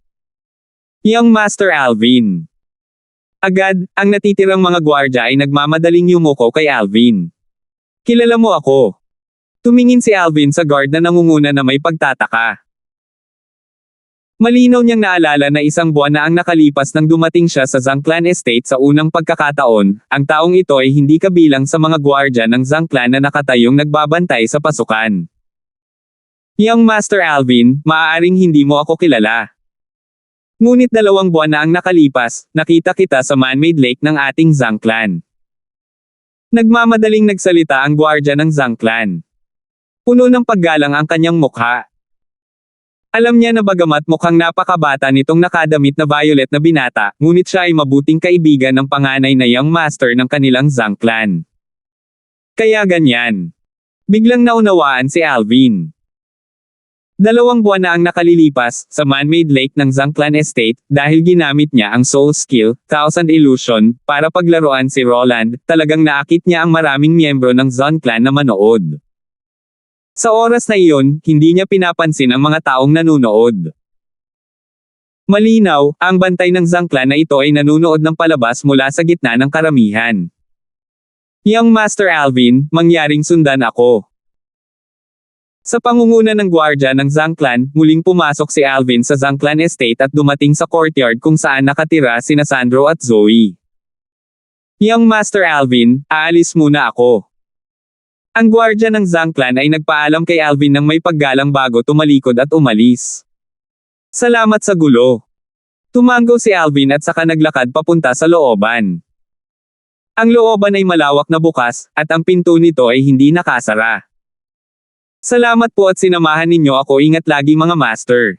Young Master Alvin. Agad, ang natitirang mga gwardya ay nagmamadaling yumuko kay Alvin. Kilala mo ako. Tumingin si Alvin sa guard na nangunguna na may pagtataka. Malinaw niyang naalala na 1 buwan na ang nakalipas nang dumating siya sa Zangclan Estate sa unang pagkakataon, ang taong ito ay hindi kabilang sa mga gwardya ng Zangclan na nakatayong nagbabantay sa pasukan. Young Master Alvin, maaaring hindi mo ako kilala. Ngunit 2 buwan na ang nakalipas, nakita kita sa man-made lake ng ating Zangclan. Nagmamadaling nagsalita ang gwardya ng Zangclan. Puno ng paggalang ang kanyang mukha. Alam niya na bagamat mukhang napakabata nitong nakadamit na violet na binata, ngunit siya ay mabuting kaibigan ng panganay na young master ng kanilang Zangclan. Kaya ganyan. Biglang naunawaan si Alvin. 2 buwan na ang nakalilipas sa man-made lake ng Zangclan Estate dahil ginamit niya ang soul skill, Thousand Illusion, para paglaruan si Roland. Talagang naakit niya ang maraming miyembro ng Zangclan na manood. Sa oras na iyon, hindi niya pinapansin ang mga taong nanunood. Malinaw, ang bantay ng Zangclan na ito ay nanunood ng palabas mula sa gitna ng karamihan. Young Master Alvin, mangyaring sundan ako. Sa pangunguna ng gwardya ng Zangclan, muling pumasok si Alvin sa Zangclan Estate at dumating sa courtyard kung saan nakatira sina Sandro at Zoe. Young Master Alvin, aalis muna ako. Ang gwardya ng Zangclan ay nagpaalam kay Alvin ng may paggalang bago tumalikod at umalis. Salamat sa gulo. Tumango si Alvin at saka naglakad papunta sa looban. Ang looban ay malawak na bukas, at ang pinto nito ay hindi nakasara. Salamat po at sinamahan ninyo ako. Ingat lagi mga master.